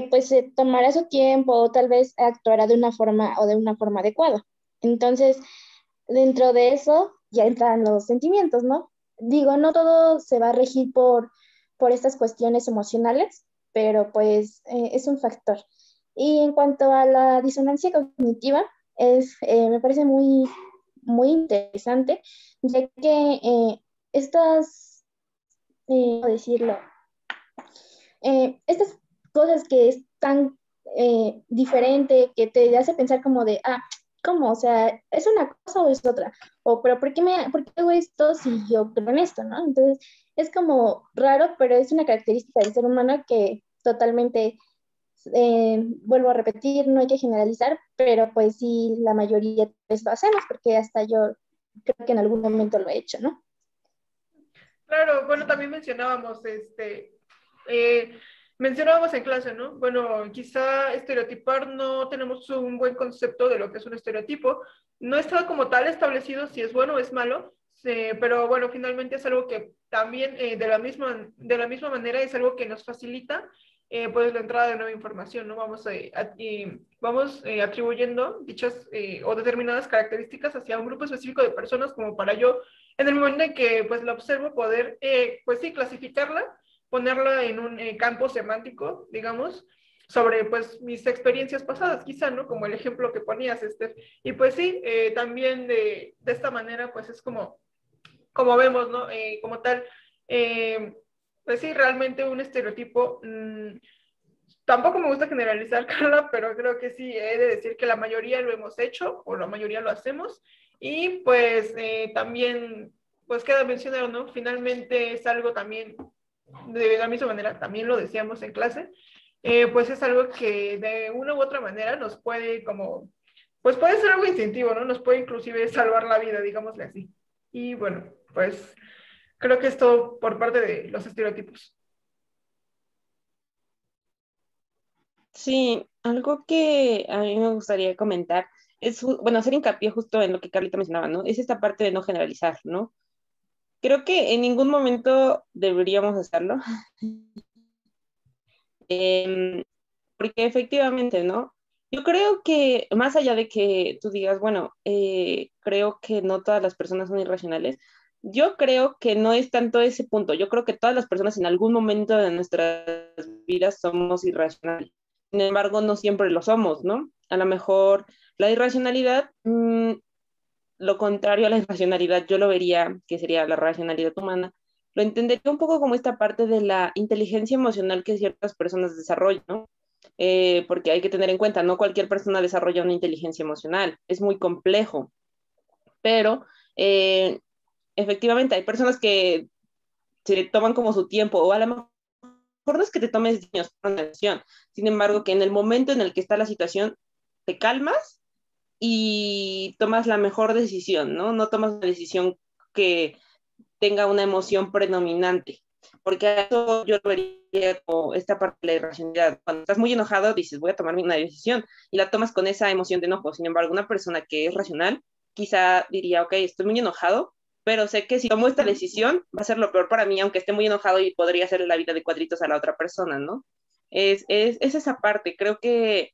pues tomará su tiempo o tal vez actuará de una forma o de una forma adecuada. Entonces, dentro de eso ya entran los sentimientos, ¿no? Digo, no todo se va a regir por estas cuestiones emocionales, pero pues es un factor. Y en cuanto a la disonancia cognitiva, me parece muy, muy interesante, ya que estas, ¿cómo decirlo? Estas cosas que es tan diferente, que te hace pensar como de, ¿cómo? O sea, ¿es una cosa o es otra? O, pero ¿por qué hago esto si yo creo en esto, no? Entonces, es como raro, pero es una característica del ser humano que totalmente, vuelvo a repetir, no hay que generalizar, pero pues sí, la mayoría pues lo hacemos, porque hasta yo creo que en algún momento lo he hecho, ¿no? Claro, bueno, también mencionábamos en clase, ¿no? Bueno, quizá estereotipar no tenemos un buen concepto de lo que es un estereotipo. No está como tal establecido si es bueno o es malo, pero bueno, finalmente es algo que también de la misma manera es algo que nos facilita pues la entrada de nueva información, ¿no? Vamos atribuyendo dichas o determinadas características hacia un grupo específico de personas como para yo, en el momento en que pues la observo, poder pues sí, clasificarla, ponerla en un campo semántico, digamos, sobre pues mis experiencias pasadas, quizá, ¿no? Como el ejemplo que ponías, Y pues sí, también de esta manera pues es como vemos, ¿no? Como tal, pues sí, realmente un estereotipo, tampoco me gusta generalizar, Carla, pero creo que sí, he de decir que la mayoría lo hemos hecho, o la mayoría lo hacemos, y pues también, pues queda mencionado, ¿no? Finalmente es algo también, de la misma manera, también lo decíamos en clase, pues es algo que de una u otra manera nos puede pues puede ser algo instintivo, ¿no? Nos puede inclusive salvar la vida, digámosle así. Y bueno, pues creo que es todo por parte de los estereotipos. Sí, algo que a mí me gustaría comentar es, bueno, hacer hincapié justo en lo que Carlita mencionaba, ¿no? Es esta parte de no generalizar, ¿no? Creo que en ningún momento deberíamos hacerlo, em, porque efectivamente, ¿no? Yo creo que más allá de que tú digas, bueno, creo que no todas las personas son irracionales, yo creo que no es tanto ese punto. Yo creo que todas las personas en algún momento de nuestras vidas somos irracionales. Sin embargo, no siempre lo somos, ¿no? A lo mejor la irracionalidad, lo contrario a la irracionalidad, yo lo vería, que sería la racionalidad humana, lo entendería un poco como esta parte de la inteligencia emocional que ciertas personas desarrollan, ¿no? Porque hay que tener en cuenta, no cualquier persona desarrolla una inteligencia emocional, es muy complejo. pero efectivamente hay personas que se toman como su tiempo, o a lo mejor no es que te tomes años para una decisión, sin embargo que en el momento en el que está la situación te calmas y tomas la mejor decisión, ¿no? No tomas una decisión que tenga una emoción predominante, porque a eso yo lo vería como esta parte de la irracionalidad. Cuando estás muy enojado, dices, voy a tomar una decisión, y la tomas con esa emoción de enojo. Sin embargo, una persona que es racional, quizá diría, ok, estoy muy enojado, pero sé que si tomo esta decisión, va a ser lo peor para mí, aunque esté muy enojado y podría hacerle la vida de cuadritos a la otra persona, ¿no? Es esa parte, creo que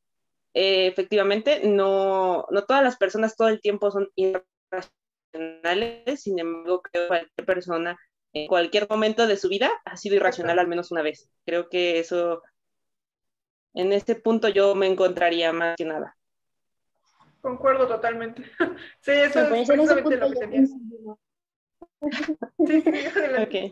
efectivamente no todas las personas todo el tiempo son irracionales, sin embargo, creo que cualquier persona en cualquier momento de su vida ha sido irracional al menos una vez. Creo que eso, en este punto yo me encontraría más que nada. Concuerdo totalmente. Sí, eso Me es parece en ese precisamente punto lo que yo tenía. coincido. Sí, sí, adelante. Ok,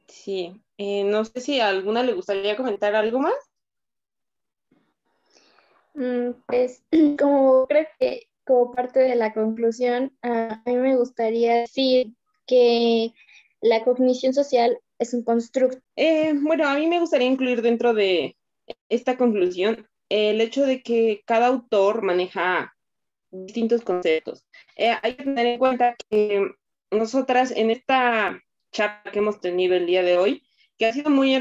sí. No sé si a alguna le gustaría comentar algo más. Pues como creo que como parte de la conclusión, a mí me gustaría decir que la cognición social es un constructo. Bueno, a mí me gustaría incluir dentro de esta conclusión el hecho de que cada autor maneja distintos conceptos. Hay que tener en cuenta que nosotras en esta charla que hemos tenido el día de hoy, que ha sido muy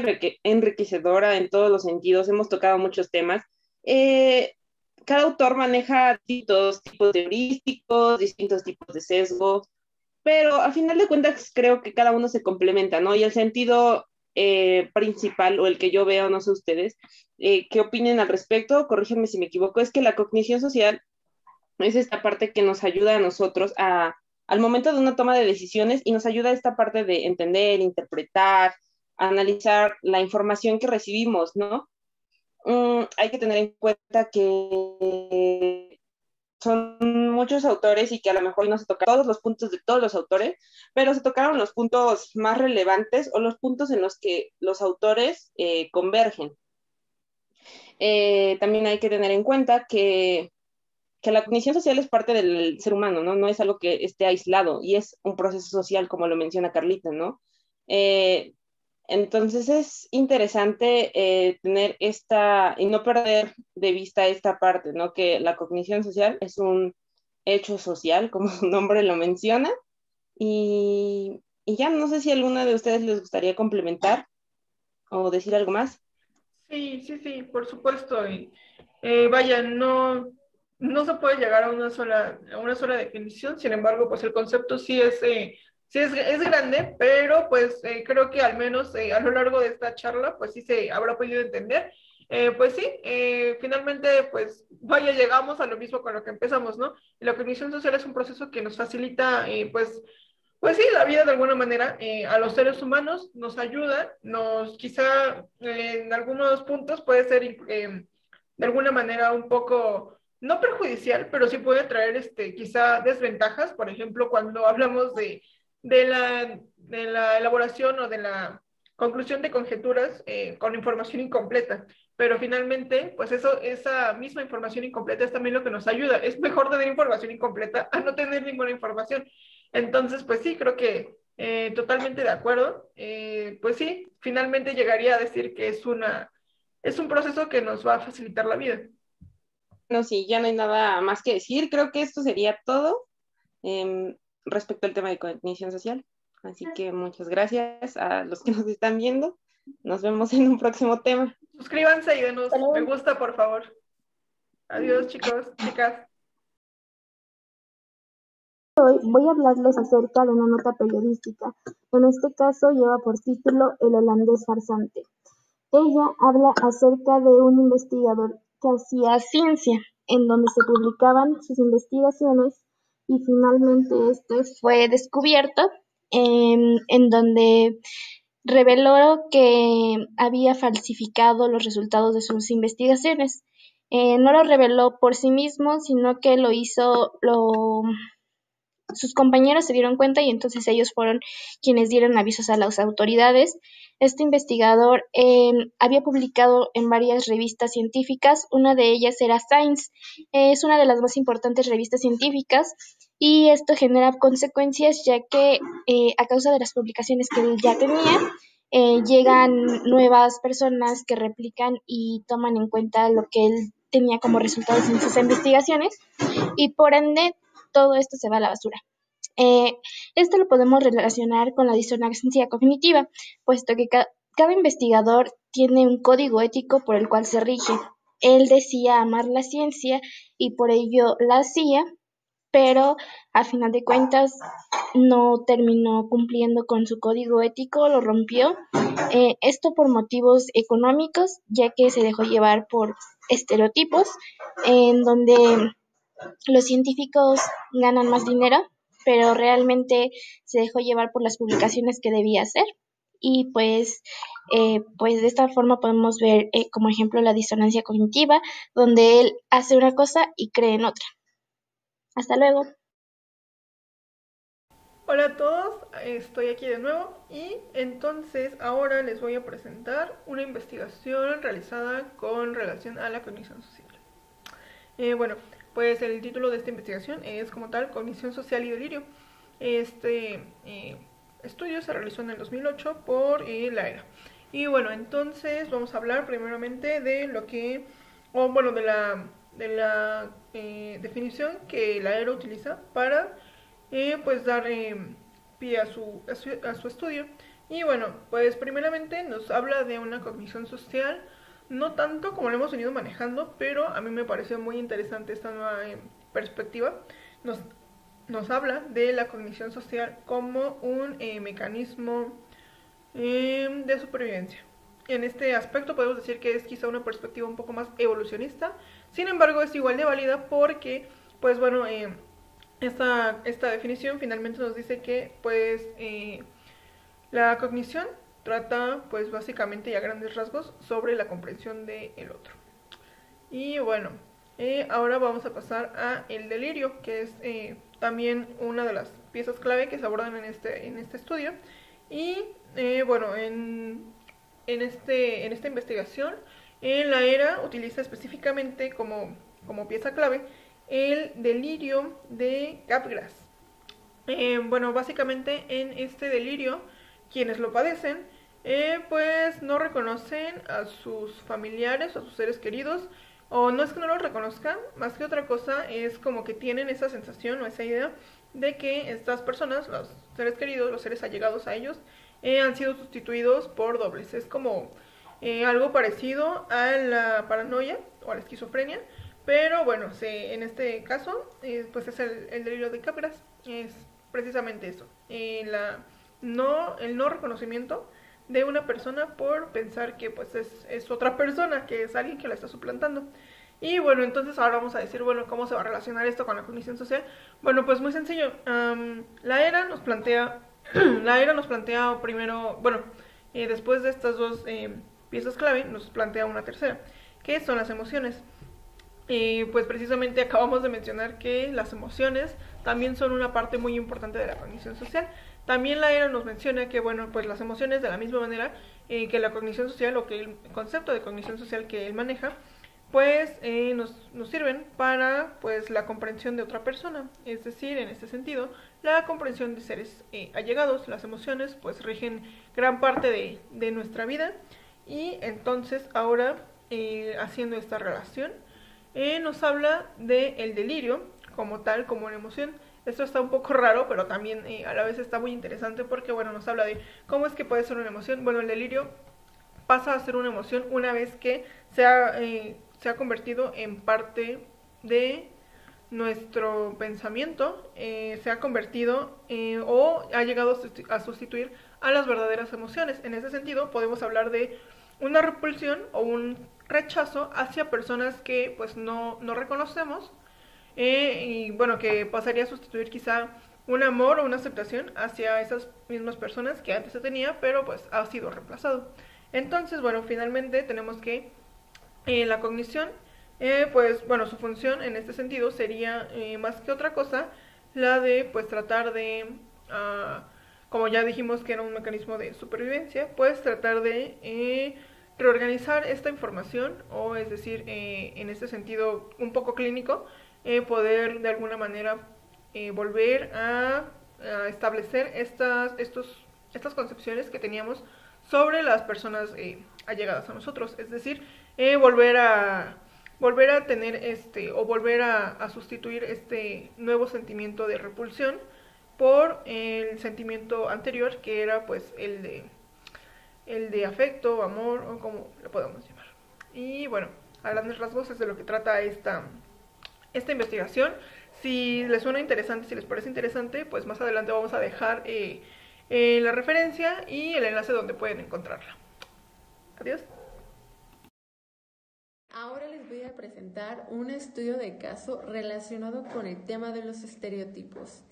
enriquecedora en todos los sentidos, hemos tocado muchos temas, eh, cada autor maneja distintos tipos de heurísticos, distintos tipos de sesgos, pero a final de cuentas creo que cada uno se complementa, ¿no? Y el sentido principal, o el que yo veo, no sé ustedes, qué opinen al respecto, corríjanme si me equivoco, es que la cognición social es esta parte que nos ayuda a nosotros al momento de una toma de decisiones, y nos ayuda a esta parte de entender, interpretar, analizar la información que recibimos, ¿no? Hay que tener en cuenta que son muchos autores y que a lo mejor no se tocan todos los puntos de todos los autores, pero se tocaron los puntos más relevantes, o los puntos en los que los autores convergen. También hay que tener en cuenta que la cognición social es parte del ser humano, ¿no? No es algo que esté aislado, y es un proceso social, como lo menciona Carlita, ¿no? Eh, entonces es interesante tener esta, y no perder de vista esta parte, ¿no? Que la cognición social es un hecho social, como su nombre lo menciona, y ya no sé si a alguna de ustedes les gustaría complementar o decir algo más. Sí, sí, sí, por supuesto. Y, vaya, no se puede llegar a una sola definición. Sin embargo, pues el concepto es grande, pero pues creo que al menos a lo largo de esta charla, pues sí se habrá podido entender. Pues sí, finalmente, pues vaya, llegamos a lo mismo con lo que empezamos, ¿no? Y la cognición social es un proceso que nos facilita, pues sí, la vida de alguna manera a los seres humanos nos ayuda, quizá en algunos puntos puede ser de alguna manera un poco, no perjudicial, pero sí puede traer quizá desventajas, por ejemplo, cuando hablamos de la elaboración o de la conclusión de conjeturas con información incompleta. Pero finalmente, pues esa misma información incompleta es también lo que nos ayuda. Es mejor tener información incompleta a no tener ninguna información. Entonces, pues sí, creo que totalmente de acuerdo. Pues sí, finalmente llegaría a decir que es un proceso que nos va a facilitar la vida. No, sí, ya no hay nada más que decir. Creo que esto sería todo respecto al tema de cognición social. Así que muchas gracias a los que nos están viendo. Nos vemos en un próximo tema. Suscríbanse y denos Hasta me luego. gusta, por favor. Adiós, chicos, chicas. Hoy voy a hablarles acerca de una nota periodística. En este caso lleva por título El holandés farsante. Ella habla acerca de un investigador que hacía ciencia, en donde se publicaban sus investigaciones, y finalmente este fue descubierto, en donde reveló que había falsificado los resultados de sus investigaciones. No lo reveló por sí mismo, sino que lo hizo, sus compañeros se dieron cuenta y entonces ellos fueron quienes dieron avisos a las autoridades. Este investigador había publicado en varias revistas científicas, una de ellas era Science, es una de las más importantes revistas científicas y esto genera consecuencias ya que a causa de las publicaciones que él ya tenía, llegan nuevas personas que replican y toman en cuenta lo que él tenía como resultados en sus investigaciones y por ende todo esto se va a la basura. Eh, Esto lo podemos relacionar con la disonancia cognitiva, puesto que cada investigador tiene un código ético por el cual se rige. Él decía amar la ciencia y por ello la hacía, pero al final de cuentas no terminó cumpliendo con su código ético, lo rompió. Esto por motivos económicos, ya que se dejó llevar por estereotipos en donde los científicos ganan más dinero, pero realmente se dejó llevar por las publicaciones que debía hacer. Y pues de esta forma podemos ver como ejemplo la disonancia cognitiva, donde él hace una cosa y cree en otra. Hasta luego. Hola a todos, estoy aquí de nuevo y entonces ahora les voy a presentar una investigación realizada con relación a la cognición social. Bueno, pues el título de esta investigación es como tal Cognición Social y Delirio. Este estudio se realizó en el 2008 por la ERA. Y bueno, entonces vamos a hablar primeramente de lo que, de la definición que la ERA utiliza para pues dar pie a su estudio. Y bueno, pues primeramente nos habla de una cognición social, no tanto como lo hemos venido manejando, pero a mí me pareció muy interesante esta nueva perspectiva. Nos habla de la cognición social como un mecanismo de supervivencia. En este aspecto podemos decir que es quizá una perspectiva un poco más evolucionista, sin embargo es igual de válida porque, pues bueno, esta definición finalmente nos dice que pues la cognición trata pues básicamente y a grandes rasgos sobre la comprensión del otro. Y bueno, ahora vamos a pasar a el delirio, que es también una de las piezas clave que se abordan en este estudio. Y bueno, en esta investigación, la ERA utiliza específicamente como pieza clave el delirio de Capgras. Bueno, básicamente en este delirio, quienes lo padecen, pues no reconocen a sus familiares o a sus seres queridos, o no es que no los reconozcan, más que otra cosa es como que tienen esa sensación o esa idea de que estas personas, los seres queridos, los seres allegados a ellos, han sido sustituidos por dobles. Es como algo parecido a la paranoia o a la esquizofrenia, pero bueno, en este caso, pues es el delirio de Capgras, es precisamente eso, el no reconocimiento de una persona por pensar que pues es otra persona, que es alguien que la está suplantando. Y bueno, entonces ahora vamos a decir, bueno, ¿cómo se va a relacionar esto con la cognición social? Bueno, pues muy sencillo, la ERA nos plantea primero, bueno, después de estas dos piezas clave, nos plantea una tercera, que son las emociones. Pues precisamente acabamos de mencionar que las emociones también son una parte muy importante de la cognición social. También la ERA nos menciona que, bueno, pues las emociones de la misma manera que la cognición social o que el concepto de cognición social que él maneja, pues nos sirven para pues la comprensión de otra persona, es decir, en este sentido, la comprensión de seres allegados. Las emociones pues rigen gran parte de nuestra vida y entonces ahora haciendo esta relación nos habla del delirio como tal, como una emoción. Esto está un poco raro, pero también a la vez está muy interesante porque, bueno, nos habla de cómo es que puede ser una emoción. Bueno, el delirio pasa a ser una emoción una vez que se ha convertido en parte de nuestro pensamiento, se ha convertido o ha llegado a sustituir a las verdaderas emociones. En ese sentido, podemos hablar de una repulsión o un rechazo hacia personas que pues no reconocemos, y bueno, que pasaría a sustituir quizá un amor o una aceptación hacia esas mismas personas que antes se tenía, pero pues ha sido reemplazado. Entonces, bueno, finalmente tenemos que la cognición, pues bueno, su función en este sentido sería más que otra cosa la de pues tratar de, como ya dijimos que era un mecanismo de supervivencia, pues tratar de reorganizar esta información, o es decir, en este sentido un poco clínico, poder de alguna manera volver a establecer estas concepciones que teníamos sobre las personas allegadas a nosotros, es decir, volver a tener o volver a sustituir este nuevo sentimiento de repulsión por el sentimiento anterior, que era pues el de afecto, amor, o como lo podamos llamar. Y bueno, a grandes rasgos es de lo que trata esta investigación. Si les suena interesante, si les parece interesante, pues más adelante vamos a dejar la referencia y el enlace donde pueden encontrarla. Adiós. Ahora les voy a presentar un estudio de caso relacionado con el tema de los estereotipos.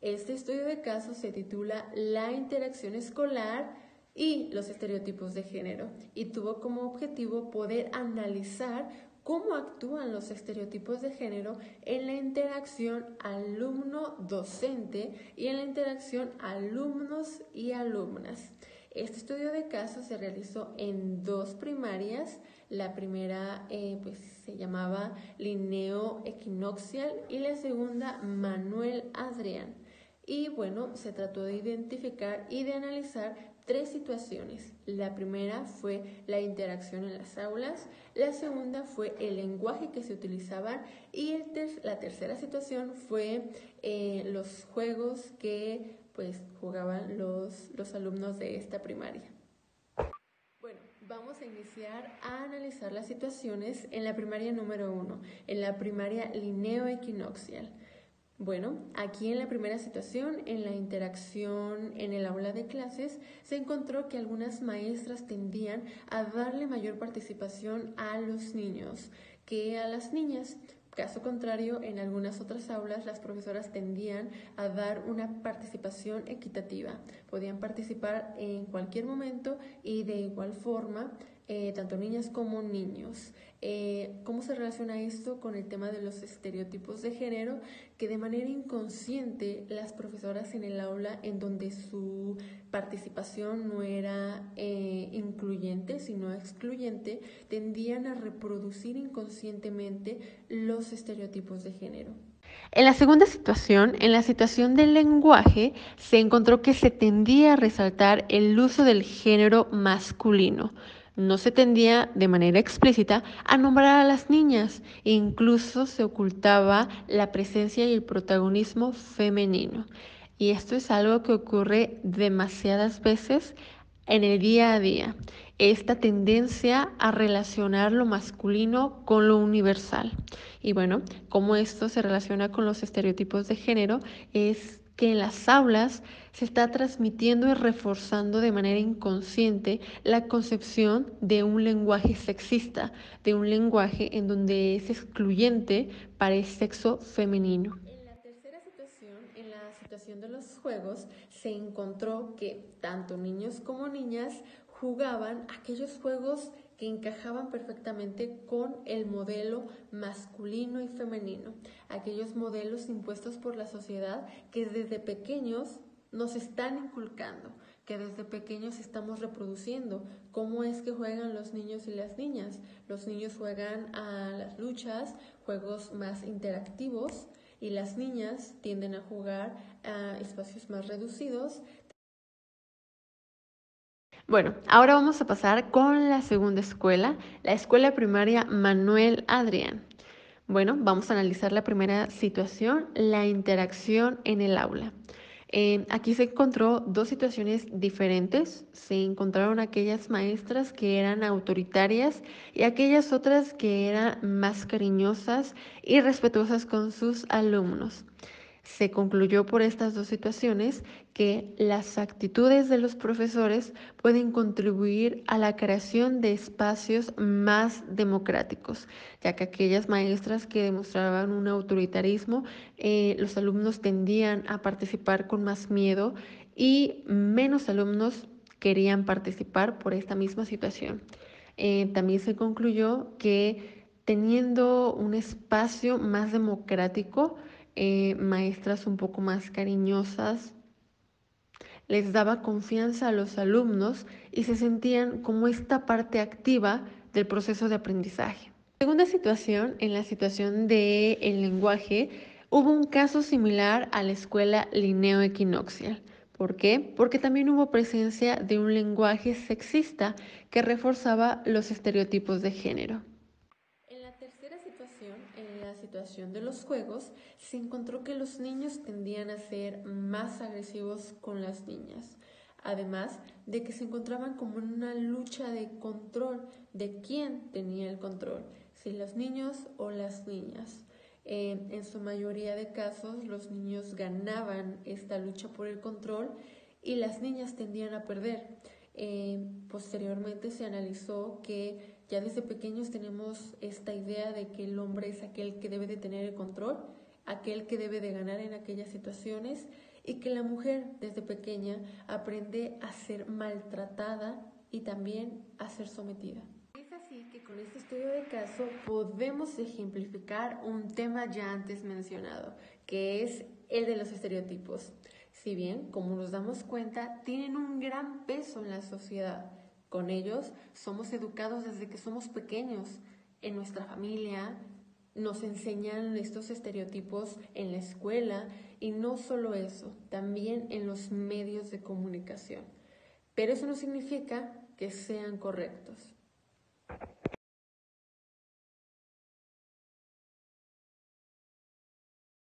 Este estudio de caso se titula La interacción escolar y los estereotipos de género y tuvo como objetivo poder analizar cómo actúan los estereotipos de género en la interacción alumno-docente y en la interacción alumnos y alumnas. Este estudio de caso se realizó en 2 primarias. La primera pues se llamaba Linneo Equinoccial y la segunda Manuel Adrián. Y bueno, se trató de identificar y de analizar 3 situaciones. La primera fue la interacción en las aulas, la segunda fue el lenguaje que se utilizaban y la tercera situación fue los juegos que pues jugaban los alumnos de esta primaria. Bueno, vamos a iniciar a analizar las situaciones en la primaria número 1, en la primaria Linneo Equinoccial. Bueno, aquí en la primera situación, en la interacción en el aula de clases, se encontró que algunas maestras tendían a darle mayor participación a los niños que a las niñas. Caso contrario, en algunas otras aulas las profesoras tendían a dar una participación equitativa. Podían participar en cualquier momento y de igual forma, tanto niñas como niños. ¿Cómo se relaciona esto con el tema de los estereotipos de género? Que de manera inconsciente las profesoras en el aula en donde su participación no era incluyente sino excluyente, tendían a reproducir inconscientemente los estereotipos de género. En la segunda situación, en la situación del lenguaje, se encontró que se tendía a resaltar el uso del género masculino. No se tendía de manera explícita a nombrar a las niñas, e incluso se ocultaba la presencia y el protagonismo femenino. Y esto es algo que ocurre demasiadas veces en el día a día. Esta tendencia a relacionar lo masculino con lo universal. Y bueno, cómo esto se relaciona con los estereotipos de género es que en las aulas se está transmitiendo y reforzando de manera inconsciente la concepción de un lenguaje sexista, de un lenguaje en donde es excluyente para el sexo femenino. En la tercera situación, en la situación de los juegos, se encontró que tanto niños como niñas jugaban aquellos juegos que encajaban perfectamente con el modelo masculino y femenino, aquellos modelos impuestos por la sociedad que desde pequeños nos están inculcando, que desde pequeños estamos reproduciendo. ¿Cómo es que juegan los niños y las niñas? Los niños juegan a las luchas, juegos más interactivos, y las niñas tienden a jugar a espacios más reducidos. Bueno, ahora vamos a pasar con la segunda escuela, la escuela primaria Manuel Adrián. Bueno, vamos a analizar la primera situación, la interacción en el aula. Aquí se encontró 2 situaciones diferentes. Se encontraron aquellas maestras que eran autoritarias y aquellas otras que eran más cariñosas y respetuosas con sus alumnos. Se concluyó por estas 2 situaciones que las actitudes de los profesores pueden contribuir a la creación de espacios más democráticos, ya que aquellas maestras que demostraban un autoritarismo, los alumnos tendían a participar con más miedo y menos alumnos querían participar por esta misma situación. También se concluyó que teniendo un espacio más democrático, maestras un poco más cariñosas, les daba confianza a los alumnos y se sentían como esta parte activa del proceso de aprendizaje. Segunda situación, en la situación del lenguaje, hubo un caso similar a la escuela Linneo Equinoccial. ¿Por qué? Porque también hubo presencia de un lenguaje sexista que reforzaba los estereotipos de género. En la tercera situación, en la situación de los juegos, se encontró que los niños tendían a ser más agresivos con las niñas, además de que se encontraban como en una lucha de control de quién tenía el control, si los niños o las niñas. En su mayoría de casos, los niños ganaban esta lucha por el control y las niñas tendían a perder. Posteriormente se analizó que ya desde pequeños tenemos esta idea de que el hombre es aquel que debe de tener el control, aquel que debe de ganar en aquellas situaciones, y que la mujer desde pequeña aprende a ser maltratada y también a ser sometida. Es así que con este estudio de caso podemos ejemplificar un tema ya antes mencionado, que es el de los estereotipos. Si bien, como nos damos cuenta, tienen un gran peso en la sociedad. Con ellos somos educados desde que somos pequeños. En nuestra familia nos enseñan estos estereotipos en la escuela y no solo eso, también en los medios de comunicación. Pero eso no significa que sean correctos.